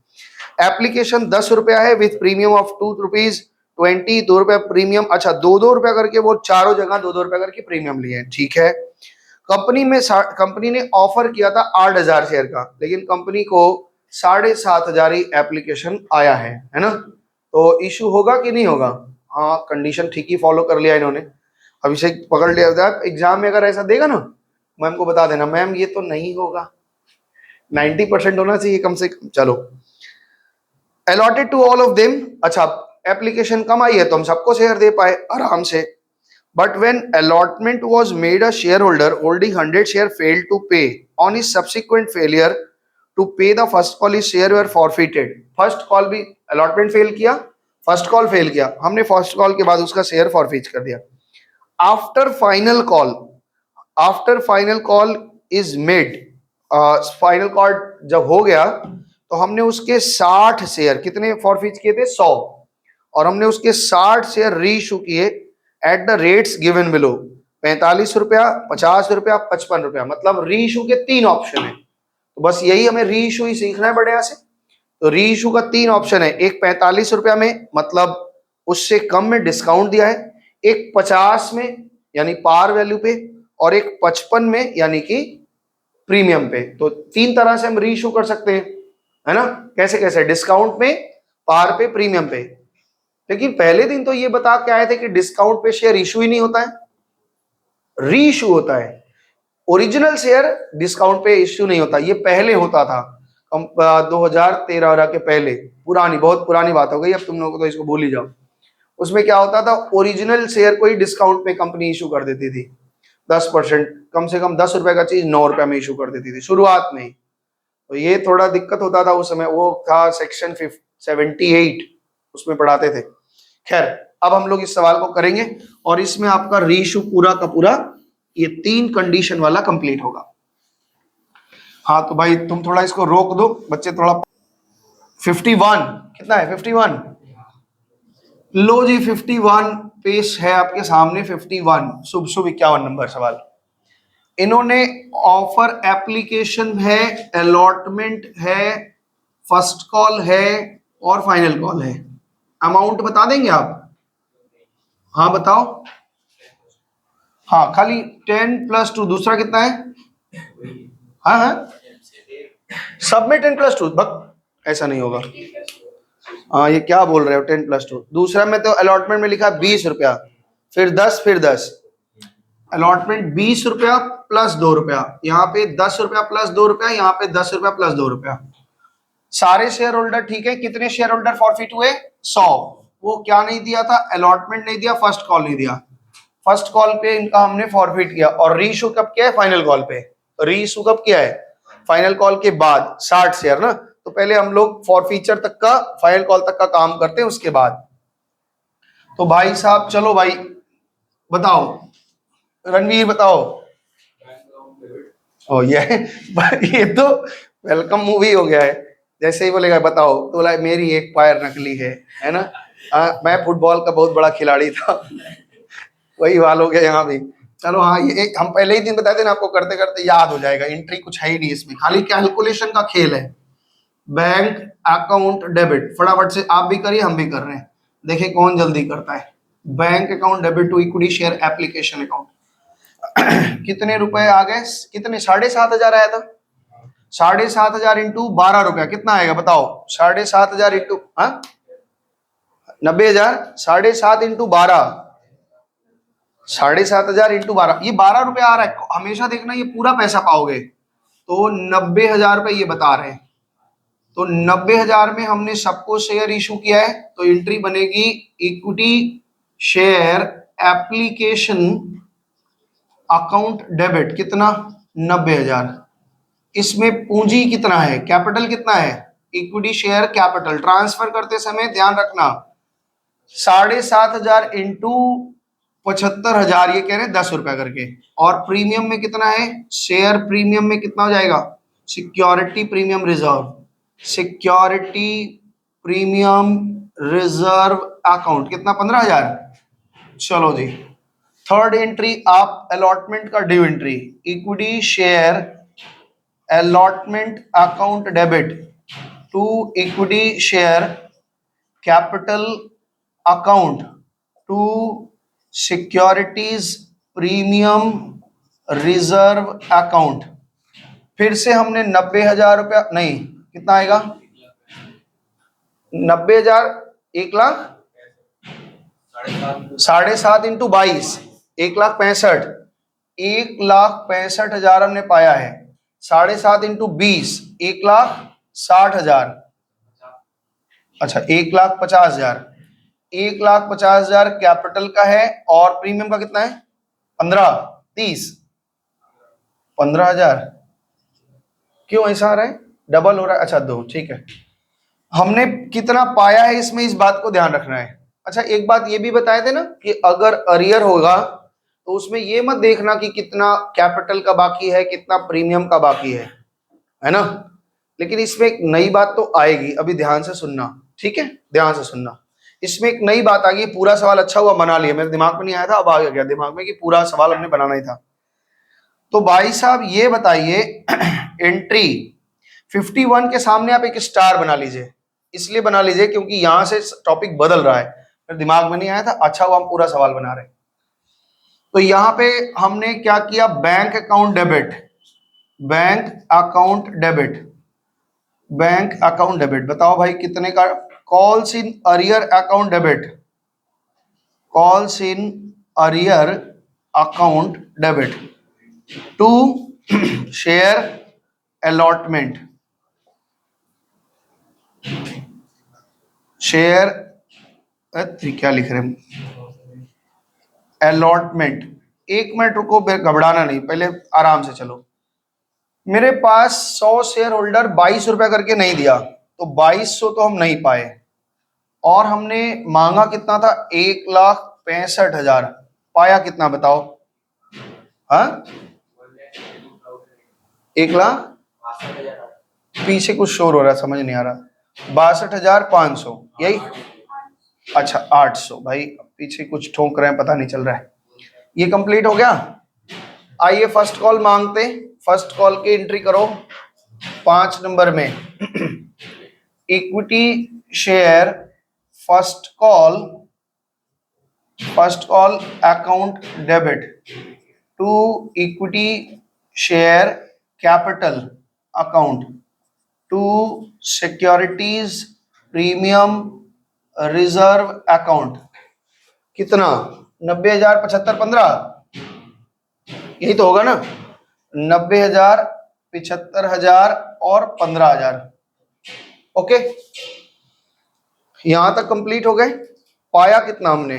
एप्लीकेशन 10 रुपया है विथ प्रीमियम ऑफ ₹2, 2 रुपया प्रीमियम। अच्छा 2-2 रुपया करके वो चारों जगह 2-2 रुपया करके प्रीमियम लिए हैं, ठीक है। कंपनी ने ऑफर किया था 8,000 शेयर का, लेकिन कंपनी को 7,500 ही एप्लीकेशन आया है ना। तो इशू होगा कि नहीं होगा? हाँ कंडीशन ठीक ही फॉलो कर लिया इन्होंने, अभिषेक पकड़ लिया था। एग्जाम में अगर ऐसा देगा ना, मैम को बता देना, मैम ये तो नहीं होगा, 90% होना चाहिए कम से कम। चलो allotted to all of them. अच्छा एप्लीकेशन कम आई है तो हम सबको शेयर दे पाए आराम से, but when allotment was made a share holder holding 100 share failed to pay on his subsequent failure to pay the first call, his share were forfeited. First call भी अलॉटमेंट फेल किया, first call fail किया, हमने first call के बाद उसका share forfeit कर दिया। After final call is made, final call जब हो गया तो हमने उसके 60 शेयर, कितने फॉरफिट किए थे? 100, और हमने उसके 60 शेयर रीइशू किए at the rates given below, 45 रुपया, 50 रुपया, 55 रुपया। मतलब रीइशू के 3 ऑप्शन है, तो बस यही हमें रीइशू ही सीखना है बढ़िया से। तो रीइशू का 3 ऑप्शन है, एक 45 रुपया में मतलब उससे कम में डिस्काउंट दिया है, एक 50 में यानी पार वैल्यू पे, और एक 55 में यानी कि प्रीमियम पे। तो 3 तरह से हम री इशू कर सकते हैं, है ना। कैसे कैसे? डिस्काउंट पे, पार पे, प्रीमियम पे। लेकिन पहले दिन तो ये बता के आए थे कि डिस्काउंट पे शेयर इशू ही नहीं होता है, री इशू होता है। ओरिजिनल शेयर डिस्काउंट पे इश्यू नहीं होता, ये पहले होता था 2013 के पहले। पुरानी, बहुत पुरानी बात हो गई, अब तुम लोगों को तो इसको भूल ही जाओ। उसमें क्या होता था, ओरिजिनल शेयर को ही डिस्काउंट पे कंपनी इशू कर देती थी 10%, कम से कम 10 रुपए का चीज 9 रुपए में इशू कर देती थी शुरुआत में ही। तो ये थोड़ा दिक्कत होता था उस समय, वो था सेक्शन 78, उसमें पढ़ाते थे। खैर, अब हम लोग इस सवाल को करेंगे और इसमें आपका रीइशू पूरा का पूरा ये 3 कंडीशन वाला कंप्लीट होगा। हाँ तो भाई तुम थोड़ा इसको रोक दो बच्चे, थोड़ा। 51 कितना है? 51। लो जी, 51 पेश है आपके सामने। 51 शुभ शुभ 51 नंबर सवाल। इन्होंने ऑफर एप्लीकेशन है, अलॉटमेंट है, फर्स्ट कॉल है और फाइनल कॉल है। अमाउंट बता देंगे आप? हाँ बताओ। हाँ, खाली 10+2। दूसरा कितना है? हाँ हाँ, सब में 10+2। ऐसा नहीं होगा। हाँ, ये क्या बोल रहे हो 10+2? दूसरा में तो अलॉटमेंट में लिखा 20 रुपया, फिर 10, फिर 10। अलॉटमेंट 20 रुपया प्लस 2 रुपया, यहाँ पे 10 रुपया प्लस 2 रुपया, यहाँ पे 10 रुपया प्लस 2 रुपया। सारे शेयर होल्डर ठीक है। कितने शेयर होल्डर फॉरफिट हुए? 100। वो क्या नहीं दिया था? अलॉटमेंट नहीं दिया, फर्स्ट कॉल नहीं दिया। फर्स्ट कॉल पे इनका हमने फॉरफिट किया। और रीइशू कब किया है? फाइनल कॉल पे। रीइशू कब किया है? फाइनल कॉल के बाद। 60 शेयर ना, तो पहले हम लोग फॉरफीचर तक का, फाइनल कॉल तक का काम करते हैं, उसके बाद। तो भाई साहब चलो भाई बताओ, रणवीर बताओ। ओ ये तो वेलकम मूवी हो गया है। जैसे ही बोलेगा बताओ तो बोला मेरी एक पैर नकली है ना। मैं फुटबॉल का बहुत बड़ा खिलाड़ी था वही हाल हो गया यहाँ भी। चलो हाँ, ये हम पहले ही दिन बताए थे ना आपको, करते करते याद हो जाएगा। एंट्री कुछ है ही नहीं इसमें, खाली कैलकुलेशन का खेल है। बैंक अकाउंट डेबिट, फटाफट से आप भी करिए, हम भी कर रहे हैं, देखिए कौन जल्दी करता है। Bank account debit to equity share application account. कितने रुपए आ गए? कितने? 7,500 आया था। 7,500 इंटू 12 रुपया कितना आएगा बताओ? 7,500 इंटू 90,000। 7.5 इंटू 12, 7,500 इंटू 12, ये 12 रुपए आ रहा है। हमेशा देखना ये पूरा पैसा पाओगे। तो 90,000 रुपए ये बता रहे हैं। तो 90,000 में हमने सबको शेयर इशू किया है, तो एंट्री बनेगी equity share application account debit. कितना? 90,000। इसमें पूंजी कितना है? कैपिटल कितना है? Equity share capital. ट्रांसफर करते समय ध्यान रखना 7,500 इंटू 75,000, ये कह रहे हैं 10 रुपया करके। और प्रीमियम में कितना है? शेयर प्रीमियम में कितना हो जाएगा? Security premium reserve, security premium reserve account कितना? 15,000। चलो जी, थर्ड एंट्री आप अलॉटमेंट का due entry, equity share allotment account debit to equity share capital account to securities premium reserve account. फिर से हमने 90,000 रुपया, नहीं कितना आएगा? 90,000, 1,00,000, 7.5 इंटू 22, 1,65,000। 1,65,000 हमने पाया है। 7.5 इंटू 20, 1,60,000। अच्छा, 1,50,000। 1,50,000 कैपिटल का है और प्रीमियम का कितना है? 15, 30, 15,000। क्यों ऐसा आ रहा है? डबल हो रहा है। अच्छा 2, ठीक है। हमने कितना पाया है इसमें, इस बात को ध्यान रखना है। अच्छा, एक बात ये भी बताए थे ना कि अगर अरियर होगा तो उसमें ये मत देखना कि कितना कैपिटल का बाकी है, कितना प्रीमियम का बाकी है ना। लेकिन इसमें एक नई बात तो आएगी, अभी ध्यान से सुनना, ठीक है? ध्यान से सुनना। इसमें एक नई बात आ गई। पूरा सवाल अच्छा हुआ बना लिया, मेरे दिमाग में नहीं आया था, अब आ गया दिमाग में कि पूरा सवाल हमने बनाना ही था। तो भाई साहब ये बताइए, एंट्री 51 के सामने आप एक स्टार बना लीजिए। इसलिए बना लीजिए क्योंकि यहां से टॉपिक बदल रहा है, मेरे दिमाग में नहीं आया था। अच्छा हुआ हम पूरा सवाल बना रहे हैं। तो यहाँ पे हमने क्या किया? Bank account debit bank account debit, bank account debit, बताओ भाई कितने का। Calls in arrear account debit, calls in arrear account debit to share allotment, share क्या लिख रहे हैं, अलॉटमेंट। एक मिनट रुको, घबराना नहीं, पहले आराम से चलो। मेरे पास 100 शेयर होल्डर 22 रुपए करके नहीं दिया, तो 2200 तो हम नहीं पाए, और हमने मांगा कितना था, 1,65,000, पाया कितना बताओ। हाँ 1,00,000, पीछे कुछ शोर हो रहा है, समझ नहीं आ रहा। 62,500 यही, अच्छा 800, भाई पीछे कुछ ठोक रहे हैं, पता नहीं चल रहा है। ये कंप्लीट हो गया। आइए फर्स्ट कॉल मांगते, फर्स्ट कॉल की एंट्री करो 5 नंबर में। Equity share first call account debit to equity share capital account to securities premium reserve account. कितना, 90,000, 75, 15, यही तो होगा ना। 90,000, 75,000 और 15,000। ओके, यहां तक कंप्लीट हो गए। पाया कितना हमने,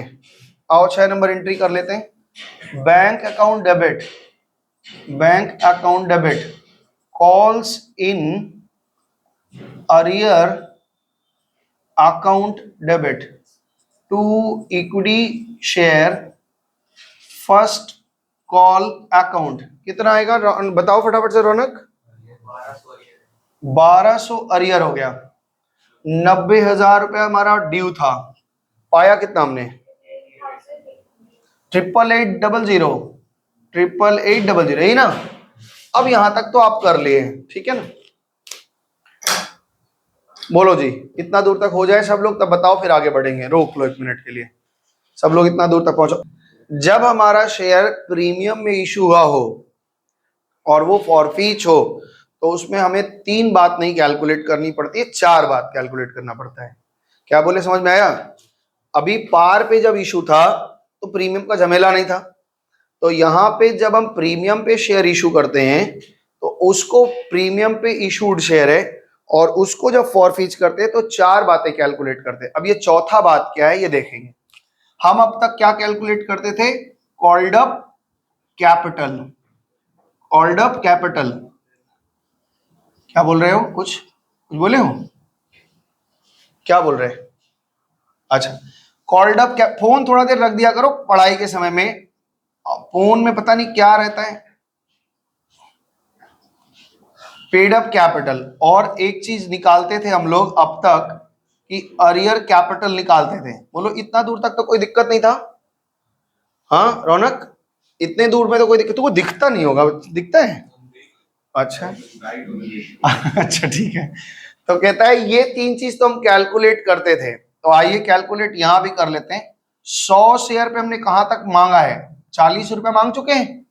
आओ 6 नंबर एंट्री कर लेते हैं। Bank account debit, bank account debit calls in arrear account debit to equity share first call account. कितना आएगा बताओ फटाफट से रौनक। 1200 अरियर हो गया। 90,000 रुपया हमारा ड्यू था, पाया कितना हमने, 88800, 88800, यही ना। अब यहां तक तो आप कर लिए, ठीक है ना। बोलो जी, इतना दूर तक हो जाए सब लोग, तब बताओ फिर आगे बढ़ेंगे। रोक लो 1 मिनट के लिए, सब लोग इतना दूर तक पहुंचो। जब हमारा शेयर प्रीमियम में इशू हुआ हो और वो फॉरफीच हो, तो उसमें हमें 3 बात नहीं कैलकुलेट करनी पड़ती है, 4 बात कैलकुलेट करना पड़ता है। क्या बोले, समझ में आया। अभी पार पे जब इशू था तो प्रीमियम का झमेला नहीं था, तो यहाँ पे जब हम प्रीमियम पे शेयर इशू करते हैं तो उसको प्रीमियम पे इशूड शेयर है, और उसको जब फॉरफीच करते हैं तो 4 बातें कैलकुलेट करते हैं। अब ये चौथा बात क्या है ये देखेंगे। हम अब तक क्या कैलकुलेट करते थे, called up capital, called up capital. क्या बोल रहे हो, कुछ बोले हो, क्या बोल रहे हैं। अच्छा, कॉल्ड अप क्या, फोन थोड़ा देर रख दिया करो पढ़ाई के समय में, फोन में पता नहीं क्या रहता है। पेड अप कैपिटल, और एक चीज निकालते थे हम लोग अब तक कि अरियर कैपिटल निकालते थे। बोलो इतना दूर तक तो कोई दिक्कत नहीं था। हाँ रौनक, इतने दूर में तो कोई दिक्कत, तुमको दिखता नहीं होगा, दिखता है। अच्छा अच्छा ठीक है। तो कहता है ये 3 चीज तो हम कैलकुलेट करते थे, तो आइए कैलकुलेट यहां भी कर लेते हैं। 100 शेयर पे हमने कहां तक मांगा है, 40 रुपए मांग चुके हैं,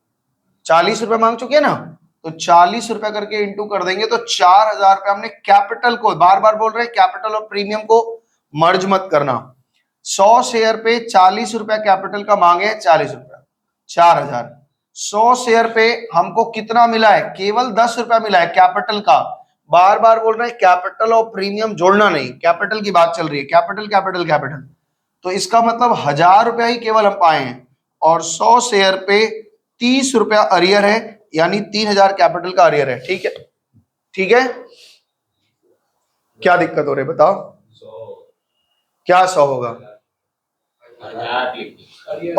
40 रुपए मांग चुके हैं ना। तो 40 रुपए करके इंटू कर देंगे तो 4,000 रुपए हमने कैपिटल को, बार बार बोल रहे हैं कैपिटल और प्रीमियम को मर्ज मत करना। 100 शेयर पे 40 रुपया कैपिटल का मांगे, 40 रुपया, 4,000। 100 शेयर पे हमको कितना मिला है, केवल 10 रुपया मिला है कैपिटल का। बार बार बोल रहे हैं कैपिटल और प्रीमियम जोड़ना नहीं, कैपिटल की बात चल रही है, कैपिटल कैपिटल कैपिटल। तो इसका मतलब 1,000 रुपया ही केवल हम पाए हैं, और 100 शेयर पे 30 रुपया अरियर है, यानी 3,000 कैपिटल का अरियर है। ठीक है, ठीक है। क्या दिक्कत हो रही है बताओ, क्या 100 होगा।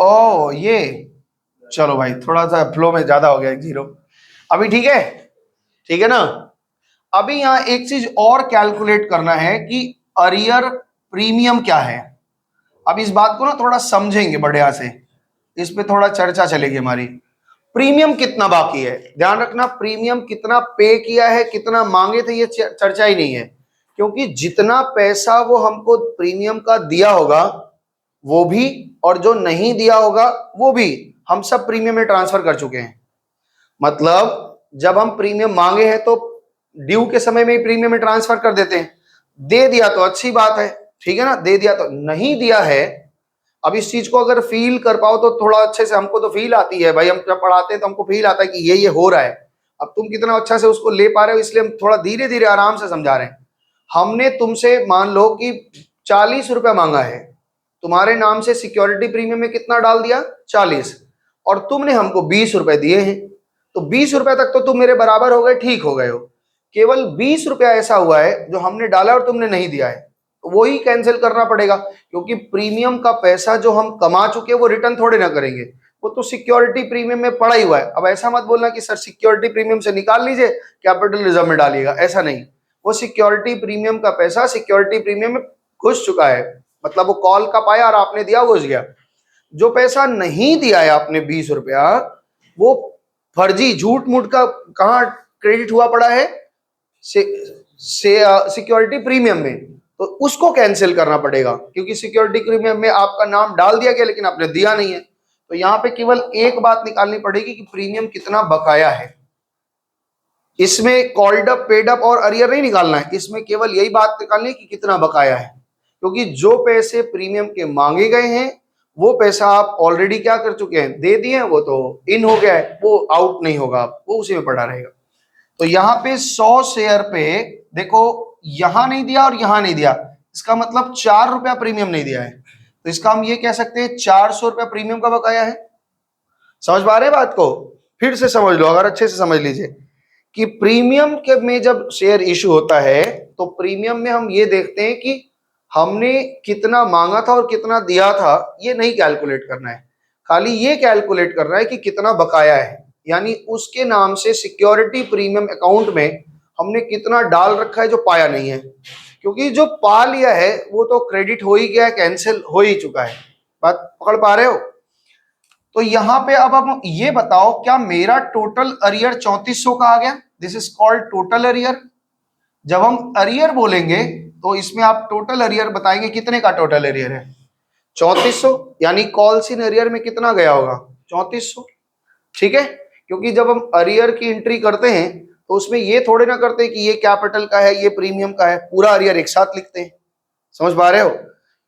ओ ये, चलो भाई थोड़ा सा फ्लो में ज्यादा हो गया, 1 0। अभी ठीक है, ठीक है ना। अभी यहां एक चीज और कैलकुलेट करना है कि अरियर प्रीमियम क्या है। अब इस बात को ना थोड़ा समझेंगे बढ़िया से, इस पे थोड़ा चर्चा चलेगी हमारी। प्रीमियम कितना बाकी है, ध्यान रखना, प्रीमियम कितना पे किया है, कितना मांगे थे, ये चर्चा ही नहीं है। क्योंकि जितना पैसा वो हमको प्रीमियम का दिया होगा वो भी, और जो नहीं दिया होगा वो भी, हम सब प्रीमियम में ट्रांसफर कर चुके हैं। मतलब जब हम प्रीमियम मांगे हैं तो ड्यू के समय में ही प्रीमियम में ट्रांसफर कर देते हैं। दे दिया तो अच्छी बात है, ठीक है ना, दे दिया तो, नहीं दिया है, अब इस चीज को अगर फील कर पाओ तो थोड़ा अच्छे से, हमको तो फील आती है भाई, हम जब पढ़ाते हैं तो हमको फील आता है कि ये हो रहा है। अब तुम कितना अच्छा से उसको ले पा रहे हो, इसलिए हम थोड़ा धीरे धीरे आराम से समझा रहे हैं। हमने तुमसे मान लो कि 40 रुपया मांगा है, तुम्हारे नाम से सिक्योरिटी प्रीमियम में कितना डाल दिया, 40, और तुमने हमको 20 रुपए दिए हैं, तो 20 रुपए तक तो तुम मेरे बराबर हो गए, ठीक हो गए हो। केवल 20 रुपया ऐसा हुआ है जो हमने डाला और तुमने नहीं दिया है, तो वो ही कैंसिल करना पड़ेगा, क्योंकि प्रीमियम का पैसा जो हम कमा चुके हैं वो रिटर्न थोड़े ना करेंगे, वो तो सिक्योरिटी प्रीमियम में पड़ा ही हुआ है। अब ऐसा मत बोलना कि सर सिक्योरिटी प्रीमियम से निकाल लीजिए कैपिटल रिजर्व में डालिएगा, ऐसा नहीं। वो सिक्योरिटी प्रीमियम का पैसा सिक्योरिटी प्रीमियम में घुस चुका है, मतलब वो कॉल का पाया और आपने दिया, घुस गया। जो पैसा नहीं दिया है आपने 20 रुपया, वो फर्जी झूठ मूठ का कहाँ क्रेडिट हुआ पड़ा है, सिक्योरिटी प्रीमियम में, तो उसको कैंसिल करना पड़ेगा, क्योंकि सिक्योरिटी प्रीमियम में आपका नाम डाल दिया गया लेकिन आपने दिया नहीं है। तो यहाँ पे केवल एक बात निकालनी पड़ेगी कि प्रीमियम कितना बकाया है। इसमें कॉल्ड अप, पेड अप और अरियर नहीं निकालना है, इसमें केवल यही बात निकालनी है कि कितना बकाया है, क्योंकि जो पैसे प्रीमियम के मांगे गए हैं वो पैसा आप ऑलरेडी क्या कर चुके हैं, दे दिए हैं, वो तो इन हो गया है, वो आउट नहीं होगा, वो उसी में पड़ा रहेगा। तो यहाँ पे 100 शेयर पे देखो, यहां नहीं दिया और यहां नहीं दिया, इसका मतलब 4 रुपया प्रीमियम नहीं दिया है, तो इसका हम ये कह सकते हैं 400 रुपया प्रीमियम का बकाया है। समझ पा रहे हैं बात को, फिर से समझ लो, अगर अच्छे से समझ लीजिए कि प्रीमियम के में जब शेयर इशू होता है तो प्रीमियम में हम ये देखते हैं कि हमने कितना मांगा था और कितना दिया था, ये नहीं कैलकुलेट करना है, खाली ये कैलकुलेट करना है कि कितना बकाया है, यानी उसके नाम से सिक्योरिटी प्रीमियम अकाउंट में हमने कितना डाल रखा है जो पाया नहीं है, क्योंकि जो पा लिया है वो तो क्रेडिट हो ही गया, कैंसिल हो ही चुका है। बात पकड़ पा रहे हो? तो यहां पे अब हम ये बताओ, क्या मेरा टोटल अरियर 3400 का आ गया? This is called total arrear. जब हम अरियर बोलेंगे तो इसमें आप टोटल अरियर बताएंगे, कितने का टोटल अरियर है, 3400, यानी कॉल्स इन अरियर में कितना गया होगा, 3400, ठीक है। क्योंकि जब हम अरियर की एंट्री करते हैं तो उसमें ये थोड़े ना करते हैं कि ये कैपिटल का है ये प्रीमियम का है, पूरा अरियर एक साथ लिखते हैं। समझ पा रहे हो?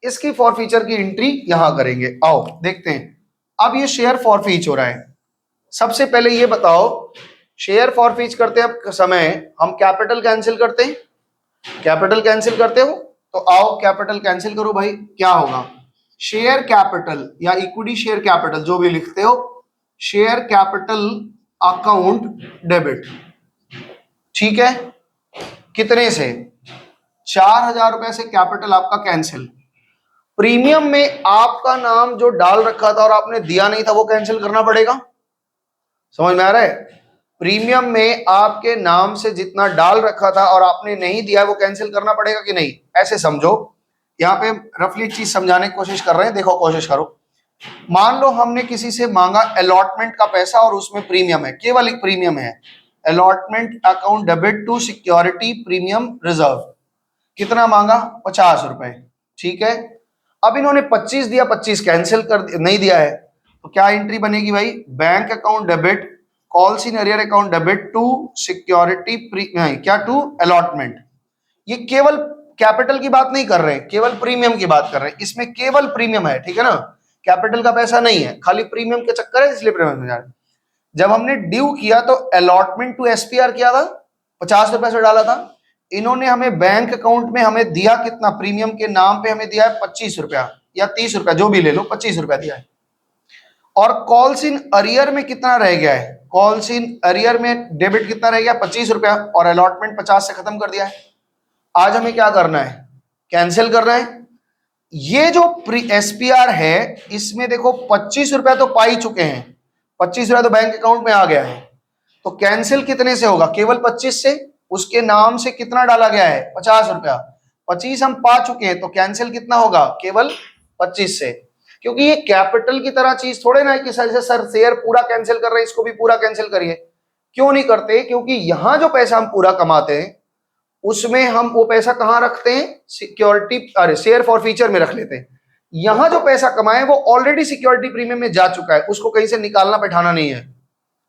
इसकी फॉरफीचर की एंट्री यहां करेंगे, आओ देखते हैं। अब ये शेयर फॉरफीच हो रहा है, सबसे पहले ये बताओ, शेयर फॉरफीच करते हैं समय हम कैपिटल कैंसिल करते हैं, कैपिटल कैंसिल करते हो, तो आओ कैपिटल कैंसिल करो भाई, क्या होगा, शेयर कैपिटल या इक्विटी शेयर कैपिटल जो भी लिखते हो, शेयर कैपिटल अकाउंट डेबिट, ठीक है, कितने से, 4000 रुपए से कैपिटल आपका कैंसिल। प्रीमियम में आपका नाम जो डाल रखा था और आपने दिया नहीं था वो कैंसिल करना पड़ेगा। समझ में आ रहा है? प्रीमियम में आपके नाम से जितना डाल रखा था और आपने नहीं दिया वो कैंसिल करना पड़ेगा कि नहीं? ऐसे समझो, यहाँ पे रफली चीज समझाने की कोशिश कर रहे हैं, देखो कोशिश करो। मान लो हमने किसी से मांगा अलॉटमेंट का पैसा और उसमें प्रीमियम है, केवल एक प्रीमियम है, allotment account debit to security premium reserve, कितना मांगा, 50 रुपए, ठीक है। अब इन्होंने 25 दिया, 25 कैंसिल कर नहीं दिया है, तो क्या एंट्री बनेगी भाई, bank account debit calls in arrear account debit to security क्या, टू अलॉटमेंट। ये केवल कैपिटल की बात नहीं कर रहे हैं, केवल प्रीमियम की बात कर रहे हैं, इसमें केवल प्रीमियम है, ठीक है ना, कैपिटल का पैसा नहीं है, खाली प्रीमियम के चक्कर है, इसलिए प्रीमियम में जा रहे हैं। जब हमने ड्यू किया तो अलॉटमेंट टू एसपीआर किया था, 50 रुपए से डाला था, इन्होंने हमें बैंक अकाउंट में हमें दिया कितना, प्रीमियम के नाम पे हमें दिया है 25 रुपया या 30 रुपया, जो भी ले लो, 25 रुपया दिया है। और कॉल्स इन अरियर में कितना रह गया है, कॉल्स इन अरियर में डेबिट कितना रह गया, 25 रुपया, और अलॉटमेंट 50 से खत्म कर दिया है। आज हमें क्या करना है, कैंसिल करना है। ये जो एसपीआर है इसमें देखो 25 रुपया तो पा ही चुके हैं, 25 रुपया तो बैंक अकाउंट में आ गया है, तो कैंसिल कितने से होगा, केवल 25 से। उसके नाम से कितना डाला गया है, 50 रुपया, 25 हम पा चुके हैं, तो कैंसिल कितना होगा, केवल 25 से। क्योंकि ये कैपिटल की तरह चीज थोड़े ना है कि सर शेयर पूरा कैंसिल कर रहे हैं, इसको भी पूरा कैंसिल करिए। क्यों नहीं करते, क्योंकि यहां जो पैसा हम पूरा कमाते हैं उसमें हम वो पैसा कहां रखते हैं, सिक्योरिटी, अरे शेयर फॉरफीचर में रख लेते हैं। यहां जो पैसा कमाए वो ऑलरेडी सिक्योरिटी प्रीमियम में जा चुका है, उसको कहीं से निकालना बैठाना नहीं है।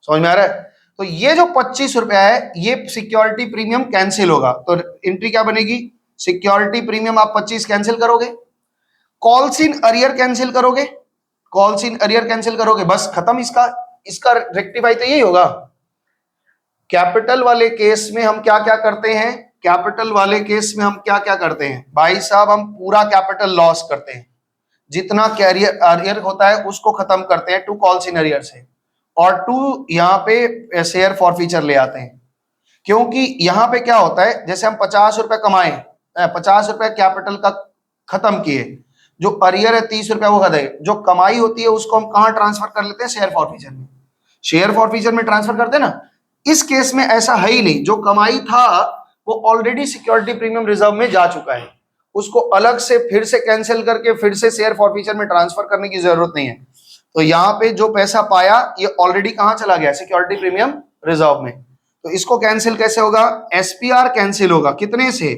समझ में आ रहा है? तो ये जो 25 रुपया है ये सिक्योरिटी प्रीमियम कैंसिल होगा, तो एंट्री क्या बनेगी, सिक्योरिटी प्रीमियम आप 25 कैंसिल करोगे, कॉल्स इन अरियर कैंसिल करोगे, कॉल्स इन अरियर कैंसिल करोगे, बस खत्म। इसका इसका रेक्टिफाई तो यही होगा। कैपिटल वाले केस में हम क्या क्या करते हैं, कैपिटल वाले केस में हम क्या क्या करते हैं भाई साहब, हम पूरा कैपिटल लॉस करते हैं, जितना कैरियर अरियर होता है उसको खत्म करते हैं टू कॉल्स इन अरियर से, और टू यहाँ पे शेयर फॉरफीचर ले आते हैं। क्योंकि यहाँ पे क्या होता है, जैसे हम 50 रुपए कमाए, 50 रुपए कैपिटल का खत्म किए, जो अरियर है 30 रुपया वो खत्म, जो कमाई होती है उसको हम कहाँ ट्रांसफर कर लेते हैं, शेयर फॉरफीचर में, शेयर फॉरफीचर में ट्रांसफर करते हैं ना। इस केस में ऐसा है ही नहीं, जो कमाई था वो ऑलरेडी सिक्योरिटी प्रीमियम रिजर्व में जा चुका है, उसको अलग से फिर से कैंसिल करके फिर से शेयर फॉरफीचर में ट्रांसफर करने की जरूरत नहीं है। तो यहाँ पे जो पैसा पाया ये ऑलरेडी कहाँ चला गया, सिक्योरिटी प्रीमियम रिजर्व में। तो इसको कैंसिल कैसे होगा, एसपीआर कैंसिल होगा कितने से,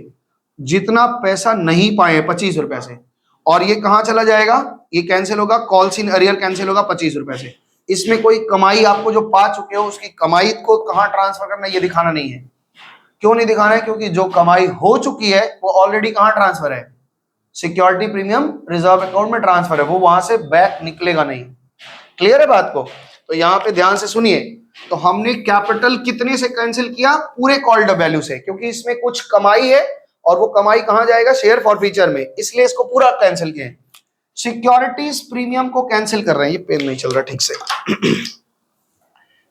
जितना पैसा नहीं पाए 25 रुपए से, और ये कहां चला जाएगा, ये कैंसिल होगा, कॉल्स इन अरियर कैंसिल होगा 25 रुपए से। इसमें कोई कमाई आपको जो पा चुके हो उसकी कमाई को कहां ट्रांसफर करना है ये दिखाना नहीं है। क्यों नहीं दिखाना है, क्योंकि जो कमाई हो चुकी है वो ऑलरेडी कहां ट्रांसफर है, सिक्योरिटी प्रीमियम रिजर्व अकाउंट में ट्रांसफर है, वो वहां से बैक निकलेगा नहीं। क्लियर है बात को, तो यहां पे ध्यान से सुनिए। तो हमने कैपिटल कितने से कैंसिल किया, पूरे कॉल्ड अप वैल्यू से, क्योंकि इसमें कुछ कमाई है और वो कमाई कहां जाएगा, शेयर फॉरफीचर में, इसलिए इसको पूरा कैंसिल किया। सिक्योरिटीज प्रीमियम को कैंसिल कर रहे हैं, ये पेन नहीं चल रहा ठीक से।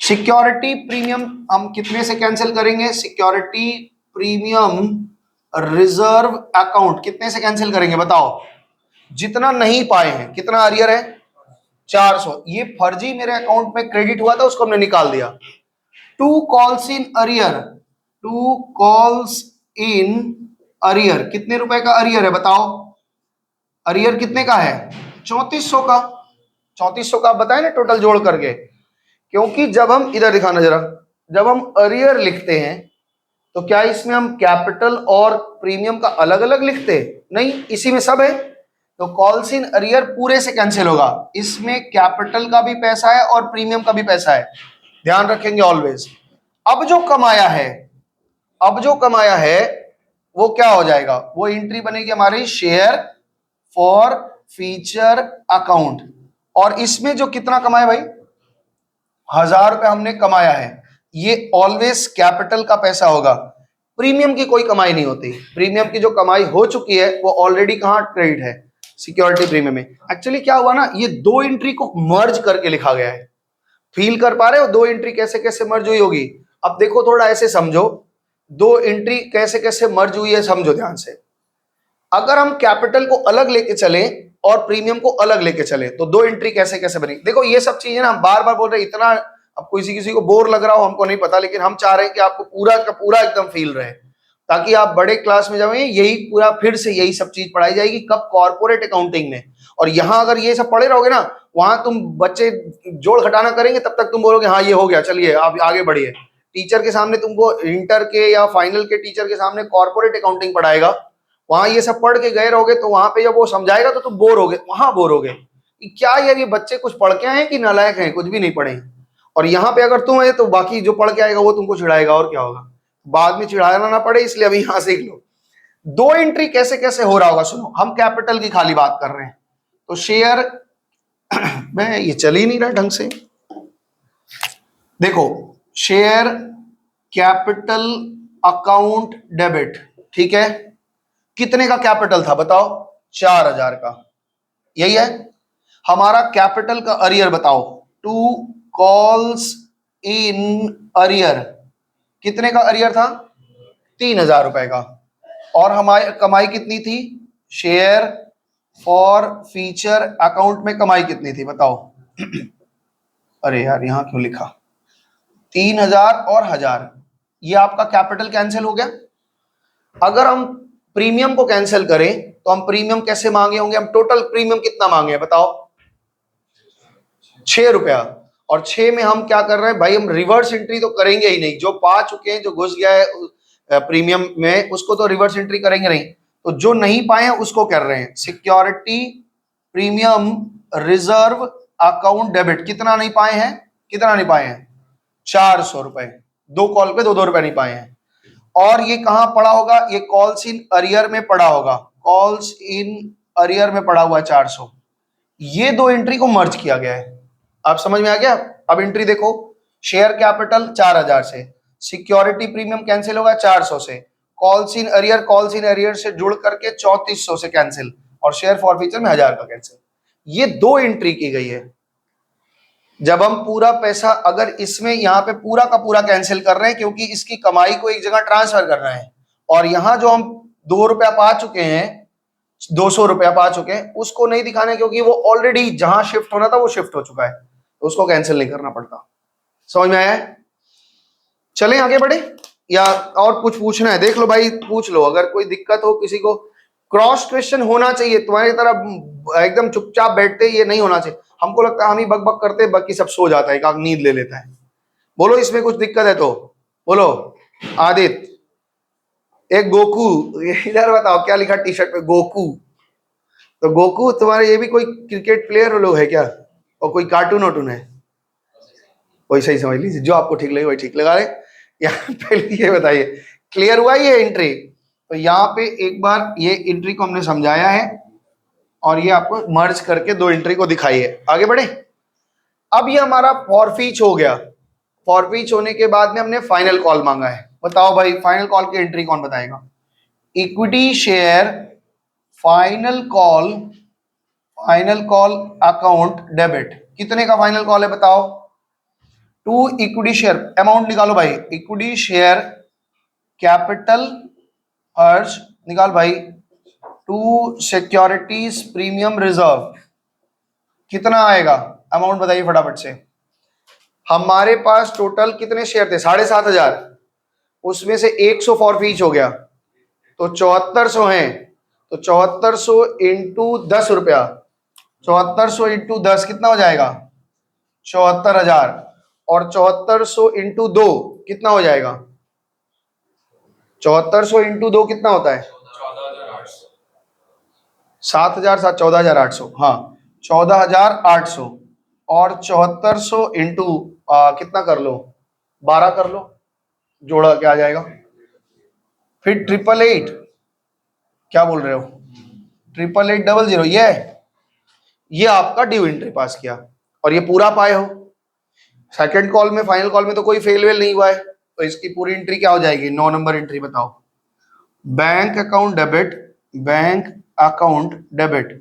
सिक्योरिटी प्रीमियम हम कितने से कैंसिल करेंगे, सिक्योरिटी प्रीमियम रिजर्व अकाउंट कितने से कैंसिल करेंगे बताओ, जितना नहीं पाए हैं, कितना अरियर है 400, ये फर्जी मेरे अकाउंट में क्रेडिट हुआ था उसको हमने निकाल दिया। To calls in arrear, to calls in arrear, कितने रुपए का अरियर है बताओ, अरियर कितने का है 3400 का, 3400 का बताए ना टोटल जोड़ करके। क्योंकि जब हम इधर दिखाना जरा, जब हम अरियर लिखते हैं तो क्या इसमें हम कैपिटल और प्रीमियम का अलग अलग लिखते, नहीं, इसी में सब है। तो कॉल्स इन अरियर पूरे से कैंसिल होगा, इसमें कैपिटल का भी पैसा है और प्रीमियम का भी पैसा है, ध्यान रखेंगे ऑलवेज। अब जो कमाया है, अब जो कमाया है वो क्या हो जाएगा, वो एंट्री बनेगी हमारी शेयर फॉर फीचर अकाउंट, और इसमें जो कितना कमाया भाई 1000 रुपए हमने कमाया है, ये ऑलवेज कैपिटल का पैसा होगा, प्रीमियम की कोई कमाई नहीं होती। प्रीमियम की जो कमाई हो चुकी है वो ऑलरेडी कहां क्रेडिट है, सिक्योरिटी प्रीमियम में। एक्चुअली क्या हुआ ना, ये दो एंट्री को मर्ज करके लिखा गया है, फील कर पा रहे हो दो एंट्री कैसे कैसे मर्ज हुई होगी। अब देखो थोड़ा ऐसे समझो, दो एंट्री कैसे कैसे मर्ज हुई है समझो ध्यान से। अगर हम कैपिटल को अलग लेके चले और प्रीमियम को अलग लेके चले तो दो एंट्री कैसे कैसे बनी। देखो ये सब चीजें ना हम बार बार बोल रहे हैं, इतना अब किसी किसी को बोर लग रहा हो हमको नहीं पता, लेकिन हम चाह रहे हैं कि आपको पूरा का पूरा एकदम फील रहे, ताकि आप बड़े क्लास में जाएं यही पूरा फिर से यही सब चीज पढ़ाई जाएगी कब, कॉर्पोरेट अकाउंटिंग में। और यहां अगर ये सब पढ़े रहोगे ना, वहां तुम बच्चे जोड़ घटाना करेंगे तब तक तुम बोलोगे हाँ ये हो गया चलिए आप आगे बढ़िए। टीचर के सामने तुमको इंटर के या फाइनल के टीचर के सामने कॉर्पोरेट अकाउंटिंग पढ़ाएगा, वहां ये सब पढ़ के गए रहोगे तो वहां पे जब वो समझाएगा तो तुम बोर होगे, वहां बोर होगे क्या यार ये बच्चे कुछ पढ़ के आए कि नालायक हैं, कुछ भी नहीं पढ़े। और यहाँ पे अगर तुम है तो बाकी जो पढ़ के आएगा वो तुमको चिढ़ाएगा, और क्या होगा, बाद में चिढ़ाना ना पड़े, इसलिए अभी यहां सीख लो। दो एंट्री कैसे कैसे हो रहा होगा सुनो, हम कैपिटल की खाली बात कर रहे हैं। तो शेयर मैं ये चल ही नहीं रहा ढंग से, देखो शेयर कैपिटल अकाउंट डेबिट, ठीक है, कितने का कैपिटल था बताओ 4000 का, यही है हमारा कैपिटल का अरियर बताओ, टू कॉल्स इन अरियर कितने का अरियर था 3000 रुपए का, और हमारी कमाई कितनी थी, शेयर फॉर फीचर अकाउंट में कमाई कितनी थी बताओ। अरे यार यहां क्यों लिखा 3000 और 1000, ये आपका कैपिटल कैंसिल हो गया। अगर हम प्रीमियम को कैंसिल करें तो हम प्रीमियम कैसे मांगे होंगे, हम टोटल प्रीमियम कितना मांगे बताओ 6 रुपया, और 6 में हम क्या कर रहे हैं भाई, हम रिवर्स एंट्री तो करेंगे ही नहीं, जो पा चुके हैं जो घुस गया है प्रीमियम में उसको तो रिवर्स एंट्री करेंगे नहीं, तो जो नहीं पाए हैं उसको कर रहे हैं security premium reserve account debit. कितना नहीं पाए हैं, कितना नहीं पाए हैं 400 रुपए, 2 कॉल पे 2-2 रुपए नहीं पाए हैं। और ये कहां पड़ा होगा, ये कॉल्स इन अरियर में पड़ा होगा, कॉल्स इन अरियर में पड़ा हुआ है 400। ये 2 एंट्री को मर्ज किया गया है। आप समझ में आ गया। अब एंट्री देखो, शेयर कैपिटल 4000 से, सिक्योरिटी प्रीमियम कैंसिल होगा 400 से, कॉल्स इन अरियर से जुड़ करके 3400 से कैंसिल, और शेयर फॉरफीचर में 1000 का कैंसिल। ये 2 एंट्री की गई है। जब हम पूरा पैसा अगर इसमें यहां पे पूरा का पूरा कैंसिल कर रहे हैं, क्योंकि इसकी कमाई को एक जगह ट्रांसफर करना है, और यहां जो हम 2 रुपया पा चुके हैं, 200 रुपया पा चुके हैं, उसको नहीं दिखाना है, क्योंकि वो ऑलरेडी जहां शिफ्ट होना था वो शिफ्ट हो चुका है, तो उसको कैंसिल नहीं करना पड़ता। समझ में आया है। चलें आगे बढ़े, या और कुछ पूछना है देख लो भाई, पूछ लो। अगर कोई दिक्कत हो किसी को, क्रॉस क्वेश्चन होना चाहिए तुम्हारी तरह, एकदम चुपचाप बैठते ये नहीं होना चाहिए। हमको लगता है हम ही बक बक करते, बाकी सब सो जाता है, एक नींद ले लेता है। बोलो इसमें कुछ दिक्कत है तो बोलो। आदित्य, एक गोकू, इधर बताओ क्या लिखा टी शर्ट पे, गोकू। तो गोकू तुम्हारे ये भी कोई क्रिकेट प्लेयर लोग है क्या, और कोई कार्टून वार्टून है? वैसे ही समझ लीजिए, जो आपको ठीक लगे वही ठीक लगा रहे। यहाँ पहले ये बताइए, क्लियर हुआ ये एंट्री? तो यहाँ पे एक बार ये एंट्री को हमने समझाया है, और ये आपको मर्ज करके 2 एंट्री को दिखाइए। आगे बढ़े। अब ये हमारा फॉरफीच हो गया। फॉरफीच होने के बाद में हमने फाइनल कॉल मांगा है। बताओ भाई फाइनल कॉल की एंट्री कौन बताएगा? Equity share final call account debit. कितने का फाइनल कॉल है बताओ? टू इक्विटी शेयर, अमाउंट निकालो भाई, इक्विटी शेयर कैपिटल अर्ज निकाल भाई, टू सिक्योरिटीज प्रीमियम रिजर्व। कितना आएगा अमाउंट बताइए फटाफट से। हमारे पास टोटल कितने शेयर थे? 7500, उसमें से 100 फॉरफीच हो गया, तो 7400 हैं। तो 7400 इंटू 10 रुपया, 7400 इंटू 10 कितना हो जाएगा? 74,000। और 7400 इंटू 2 कितना हो जाएगा? 7400 इंटू 2 कितना होता है? 7,007, 14,800। हाँ 14,800। और 7400 इंटू कितना कर लो, 12 कर लो, जोड़ा क्या आ जाएगा? फिर 888, क्या बोल रहे हो? 88800, ये आपका ड्यू एंट्री पास किया, और ये पूरा पाए हो। सेकंड कॉल में, फाइनल कॉल में तो कोई फेल वेल नहीं हुआ है, तो इसकी पूरी एंट्री क्या हो जाएगी? 9 नंबर एंट्री बताओ। Bank account debit, bank account debit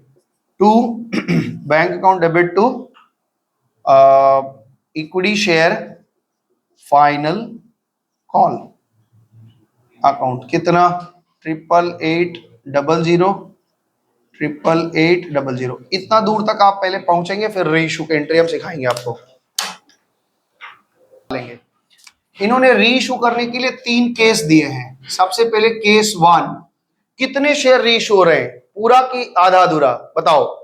to bank account debit to equity share final call account. कितना? 88800। इतना दूर तक आप पहले पहुंचेंगे, फिर रीइशू के एंट्री हम सिखाएंगे आपको। इन्होंने रीइशू करने के लिए 3 केस दिए हैं। सबसे पहले केस 1, कितने शेयर रीइशू हो रहे हैं, पूरा की आधा अधूरा? बताओ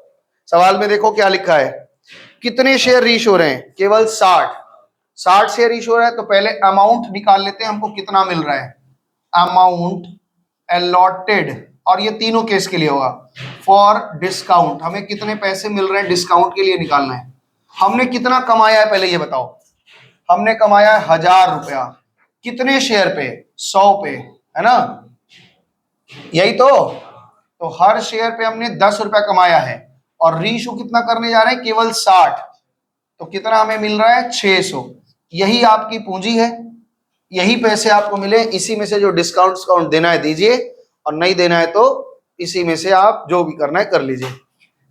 सवाल में देखो क्या लिखा है, कितने शेयर रीइशू हो रहे हैं? केवल 60 शेयर रीइशू हो रहा है। तो पहले अमाउंट निकाल लेते हैं, हमको कितना मिल रहा है, अमाउंट अलॉटेड, और ये तीनों केस के लिए होगा। फॉर डिस्काउंट, हमें कितने पैसे मिल रहे हैं डिस्काउंट के लिए निकालना है। हमने कितना कमाया है पहले ये बताओ। हमने कमाया है 1000 रुपया, कितने शेयर पे? 100 पे, है ना? यही तो हर शेयर पे हमने 10 रुपया कमाया है, और रीइशू कितना करने जा रहे हैं? केवल 60। तो कितना हमें मिल रहा है? 600। यही आपकी पूंजी है, यही पैसे आपको मिले। इसी में से जो डिस्काउंट देना है दीजिए, और नहीं देना है तो इसी में से आप जो भी करना है कर लीजिए।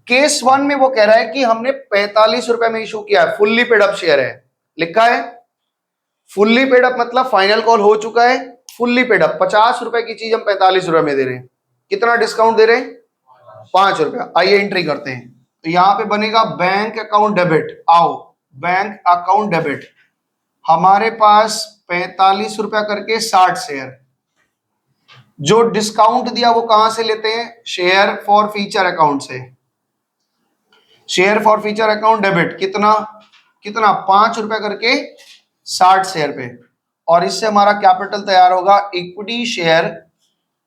केस 1 में वो कह रहा है कि हमने 45 रुपए में इशू किया है, फुल्ली पेड अप शेयर है, लिखा है फुल्ली पेड अप, मतलब फाइनल कॉल हो चुका है। फुल्ली पेड अप, 50 रुपए की चीज हम 45 रुपए में दे रहे हैं। कितना डिस्काउंट दे रहे हैं? 5 रुपया। आइए एंट्री करते हैं। तो यहां पे बनेगा बैंक अकाउंट डेबिट। आओ, बैंक अकाउंट डेबिट, हमारे पास 45 रुपया करके 60 शेयर। जो डिस्काउंट दिया वो कहां से लेते हैं? शेयर फॉर फीचर अकाउंट से। Share forfeiture account debit कितना 5 रुपया करके 60 शेयर पे। और इससे हमारा कैपिटल तैयार होगा, इक्विटी शेयर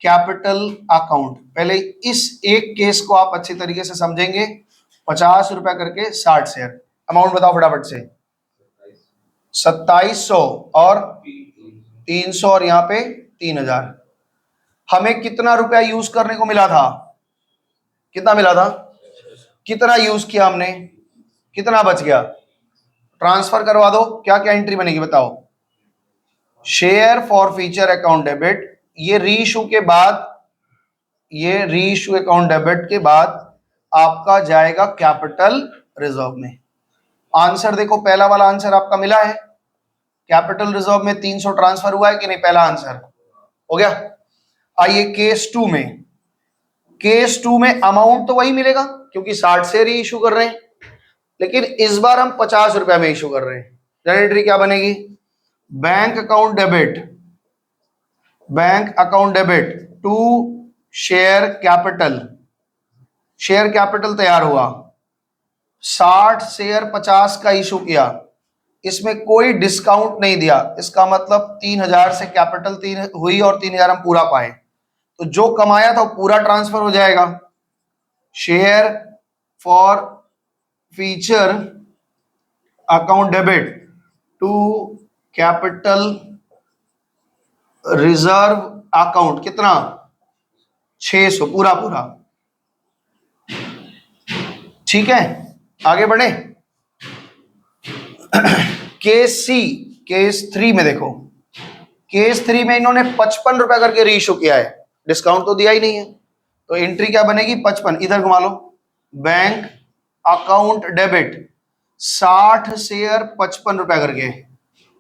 कैपिटल अकाउंट। पहले इस एक केस को आप अच्छी तरीके से समझेंगे। 50 रुपया करके 60 शेयर। अमाउंट बताओ फटाफट से। 2700 और 300 और यहाँ पे 3000। हमें कितना रुपया यूज करने को मिला था? कितना मिला था? कितना यूज किया हमने? कितना बच गया? ट्रांसफर करवा दो। क्या क्या एंट्री बनेगी बताओ? Share forfeiture account debit, ये रीइशू के बाद, ये रीइशू अकाउंट डेबिट के बाद आपका जाएगा कैपिटल रिजर्व में। आंसर देखो, पहला वाला आंसर आपका मिला है, कैपिटल रिजर्व में 300 ट्रांसफर हुआ है कि नहीं? पहला आंसर हो गया। आइए केस 2 में। केस 2 में अमाउंट तो वही मिलेगा क्योंकि 60 से री इशू कर रहे हैं, लेकिन इस बार हम 50 रुपया में इशू कर रहे हैं। जर्नल एंट्री क्या बनेगी? Bank account debit, bank account debit to share capital. Share capital तैयार हुआ, 60 शेयर 50 का इशू किया, इसमें कोई डिस्काउंट नहीं दिया, इसका मतलब 3000 से कैपिटल 3 हुई और 3000 हम पूरा पाए, तो जो कमाया था वो पूरा ट्रांसफर हो जाएगा। Share forfeiture account debit to capital reserve account, कितना? 600 पूरा पूरा। ठीक है, आगे बढ़े। केस सी, केस 3 में देखो, केस 3 में इन्होंने 55 रुपया करके रीइशू किया है, डिस्काउंट तो दिया ही नहीं है, तो एंट्री क्या बनेगी? 55, इधर घुमा लो। बैंक अकाउंट डेबिट 60 शेयर 55 रुपया करके,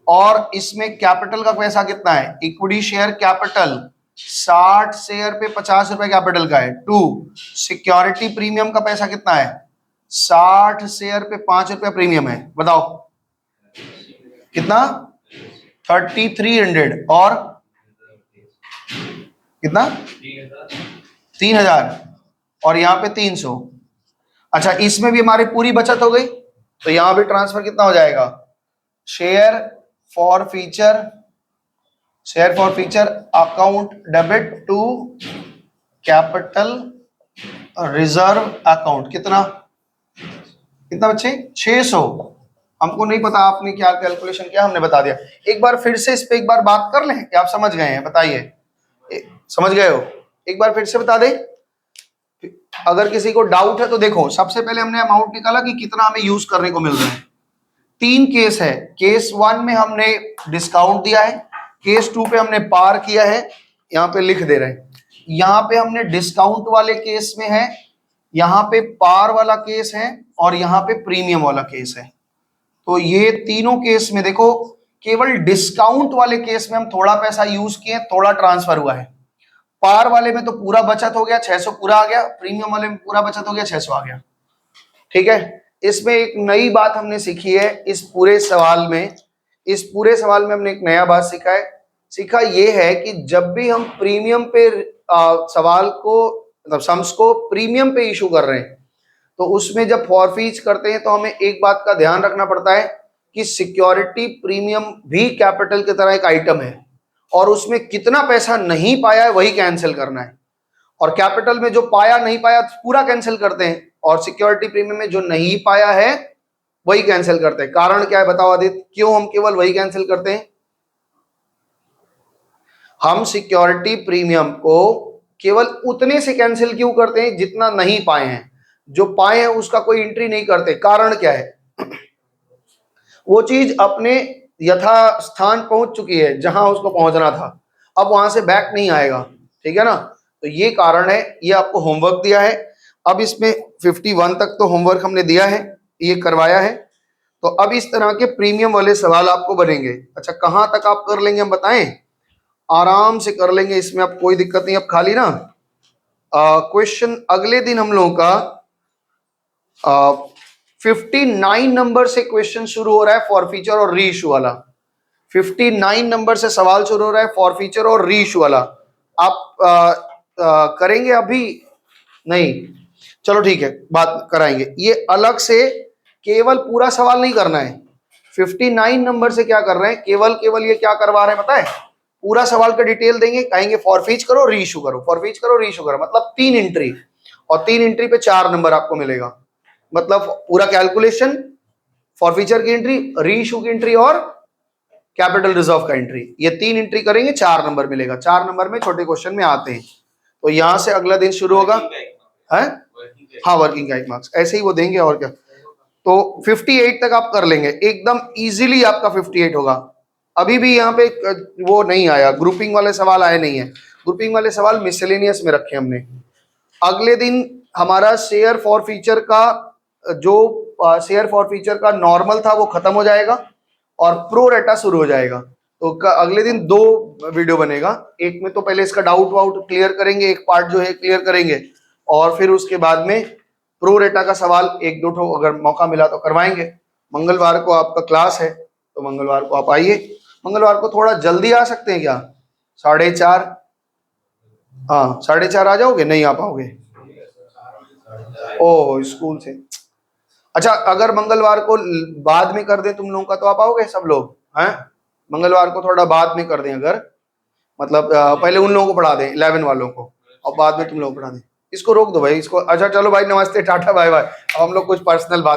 और इसमें कैपिटल का पैसा कितना है? इक्विटी शेयर कैपिटल 60 शेयर पे 50 रुपया कैपिटल का है, टू सिक्योरिटी प्रीमियम का पैसा कितना है? 60 शेयर पे 5 रुपया प्रीमियम है, बताओ कितना? 3300 और कितना? 3000 और यहाँ पे 300। अच्छा, इसमें भी हमारी पूरी बचत हो गई, तो यहां भी ट्रांसफर कितना हो जाएगा? Share forfeiture, share forfeiture account debit to capital reserve account, कितना? कितना बच्चे? 600। हमको नहीं पता आपने क्या कैलकुलेशन किया, हमने बता दिया। एक बार फिर से इस पे एक बार बात कर लें, क्या आप समझ गए हैं? बताइए, समझ गए हो? एक बार फिर से बता दें, अगर किसी को डाउट है तो देखो, सबसे पहले हमने अमाउंट निकाला कि कितना हमें यूज करने को मिल रहा है। 3 केस है, केस 1 में हमने डिस्काउंट दिया है, केस 2 पे हमने पार किया है, यहाँ पे लिख दे रहे हैं। यहाँ पे हमने डिस्काउंट वाले केस में है, यहाँ पे पार वाला केस है, और यहाँ पे प्रीमियम वाला केस है। तो ये तीनों केस में देखो, केवल डिस्काउंट वाले केस में हम थोड़ा पैसा यूज किए, थोड़ा ट्रांसफर हुआ है। पार वाले में तो पूरा बचत हो गया, 600 पूरा आ गया, प्रीमियम वाले में पूरा बचत हो गया, 600 आ गया। ठीक है, इसमें एक नई बात हमने सीखी है इस पूरे सवाल में, इस पूरे सवाल में हमने एक नया बात सीखा ये है कि जब भी हम प्रीमियम पे सवाल को, मतलब सम्स को प्रीमियम पे इशू कर रहे हैं, तो उसमें जब फॉरफीच करते हैं तो हमें एक बात का ध्यान रखना पड़ता है कि सिक्योरिटी प्रीमियम भी कैपिटल की तरह एक आइटम है, और उसमें कितना पैसा नहीं पाया है वही कैंसिल करना है, और कैपिटल में जो पाया नहीं पाया पूरा कैंसिल करते हैं, और सिक्योरिटी प्रीमियम में जो नहीं पाया है वही कैंसिल करते हैं। कारण क्या है बताओ आदित्य, क्यों हम केवल वही कैंसिल करते हैं? हम सिक्योरिटी प्रीमियम को केवल उतने से कैंसिल क्यों करते हैं जितना नहीं पाए हैं, जो पाए हैं उसका कोई एंट्री नहीं करते। कारण क्या है? वो चीज अपने यथा स्थान पहुंच चुकी है जहां उसको पहुंचना था, अब वहां से बैक नहीं आएगा। ठीक है ना, तो ये कारण है। ये आपको होमवर्क दिया है, अब इसमें 51 तक तो होमवर्क हमने दिया है, ये करवाया है, तो अब इस तरह के प्रीमियम वाले सवाल आपको बनेंगे। अच्छा, कहां तक आप कर लेंगे हम बताएं? आराम से कर लेंगे, इसमें अब कोई दिक्कत नहीं। अब खाली ना क्वेश्चन अगले दिन हम लोगों का 59 नंबर से क्वेश्चन शुरू हो रहा है फॉर फीचर और री इशू वाला। 59 नंबर से सवाल शुरू हो रहा है फॉर फीचर और री इशू वाला। आप करेंगे अभी? नहीं, चलो ठीक है, बात कराएंगे। ये अलग से केवल पूरा सवाल नहीं करना है। 59 नंबर से क्या कर रहे हैं, केवल ये क्या करवा रहे हैं पता है? पूरा सवाल का डिटेल देंगे, कहेंगे फॉरफीच करो री इशू करो, फॉरफीच करो री इशू करो, मतलब 3 एंट्री, और 3 एंट्री पे 4 नंबर आपको मिलेगा। मतलब पूरा कैलकुलेशन, फॉरफीचर की एंट्री, री इशू की एंट्री और कैपिटल रिजर्व का एंट्री, ये 3 एंट्री करेंगे 4 नंबर मिलेगा। 4 नंबर में छोटे क्वेश्चन में आते हैं। तो यहां से अगला दिन शुरू होगा है, हाँ वर्किंग का 1 मार्क्स, ऐसे ही वो देंगे और क्या। तो 58 तक आप कर लेंगे एकदम इजीली, आपका 58 होगा। अभी भी यहाँ पे वो नहीं आया, ग्रुपिंग वाले सवाल आए नहीं है, ग्रुपिंग वाले सवाल मिसलेनियस में रखे हमने। अगले दिन हमारा शेयर फॉर फीचर का जो शेयर फॉर फीचर का नॉर्मल था वो खत्म हो जाएगा और प्रो रेटा शुरू हो जाएगा। तो अगले दिन 2 वीडियो बनेगा, एक में तो पहले इसका डाउट वाउट क्लियर करेंगे, एक पार्ट जो है क्लियर करेंगे, और फिर उसके बाद में प्रो रेटा का सवाल 1-2 ठो अगर मौका मिला तो करवाएंगे। मंगलवार को आपका क्लास है, तो मंगलवार को आप आइए। मंगलवार को थोड़ा जल्दी आ सकते हैं क्या? 4:30, हाँ 4:30 आ जाओगे? नहीं आ पाओगे? ओह स्कूल से, अच्छा अगर मंगलवार को बाद में कर दें तुम लोगों का तो आप आओगे सब लोग हैं? मंगलवार को थोड़ा बाद में कर दें अगर, मतलब पहले उन लोगों को पढ़ा दें 11 वालों को और बाद में तुम लोग पढ़ा दें। इसको रोक दो भाई इसको। अच्छा चलो भाई, नमस्ते, टाटा, बाय बाय। अब हम लोग कुछ पर्सनल बात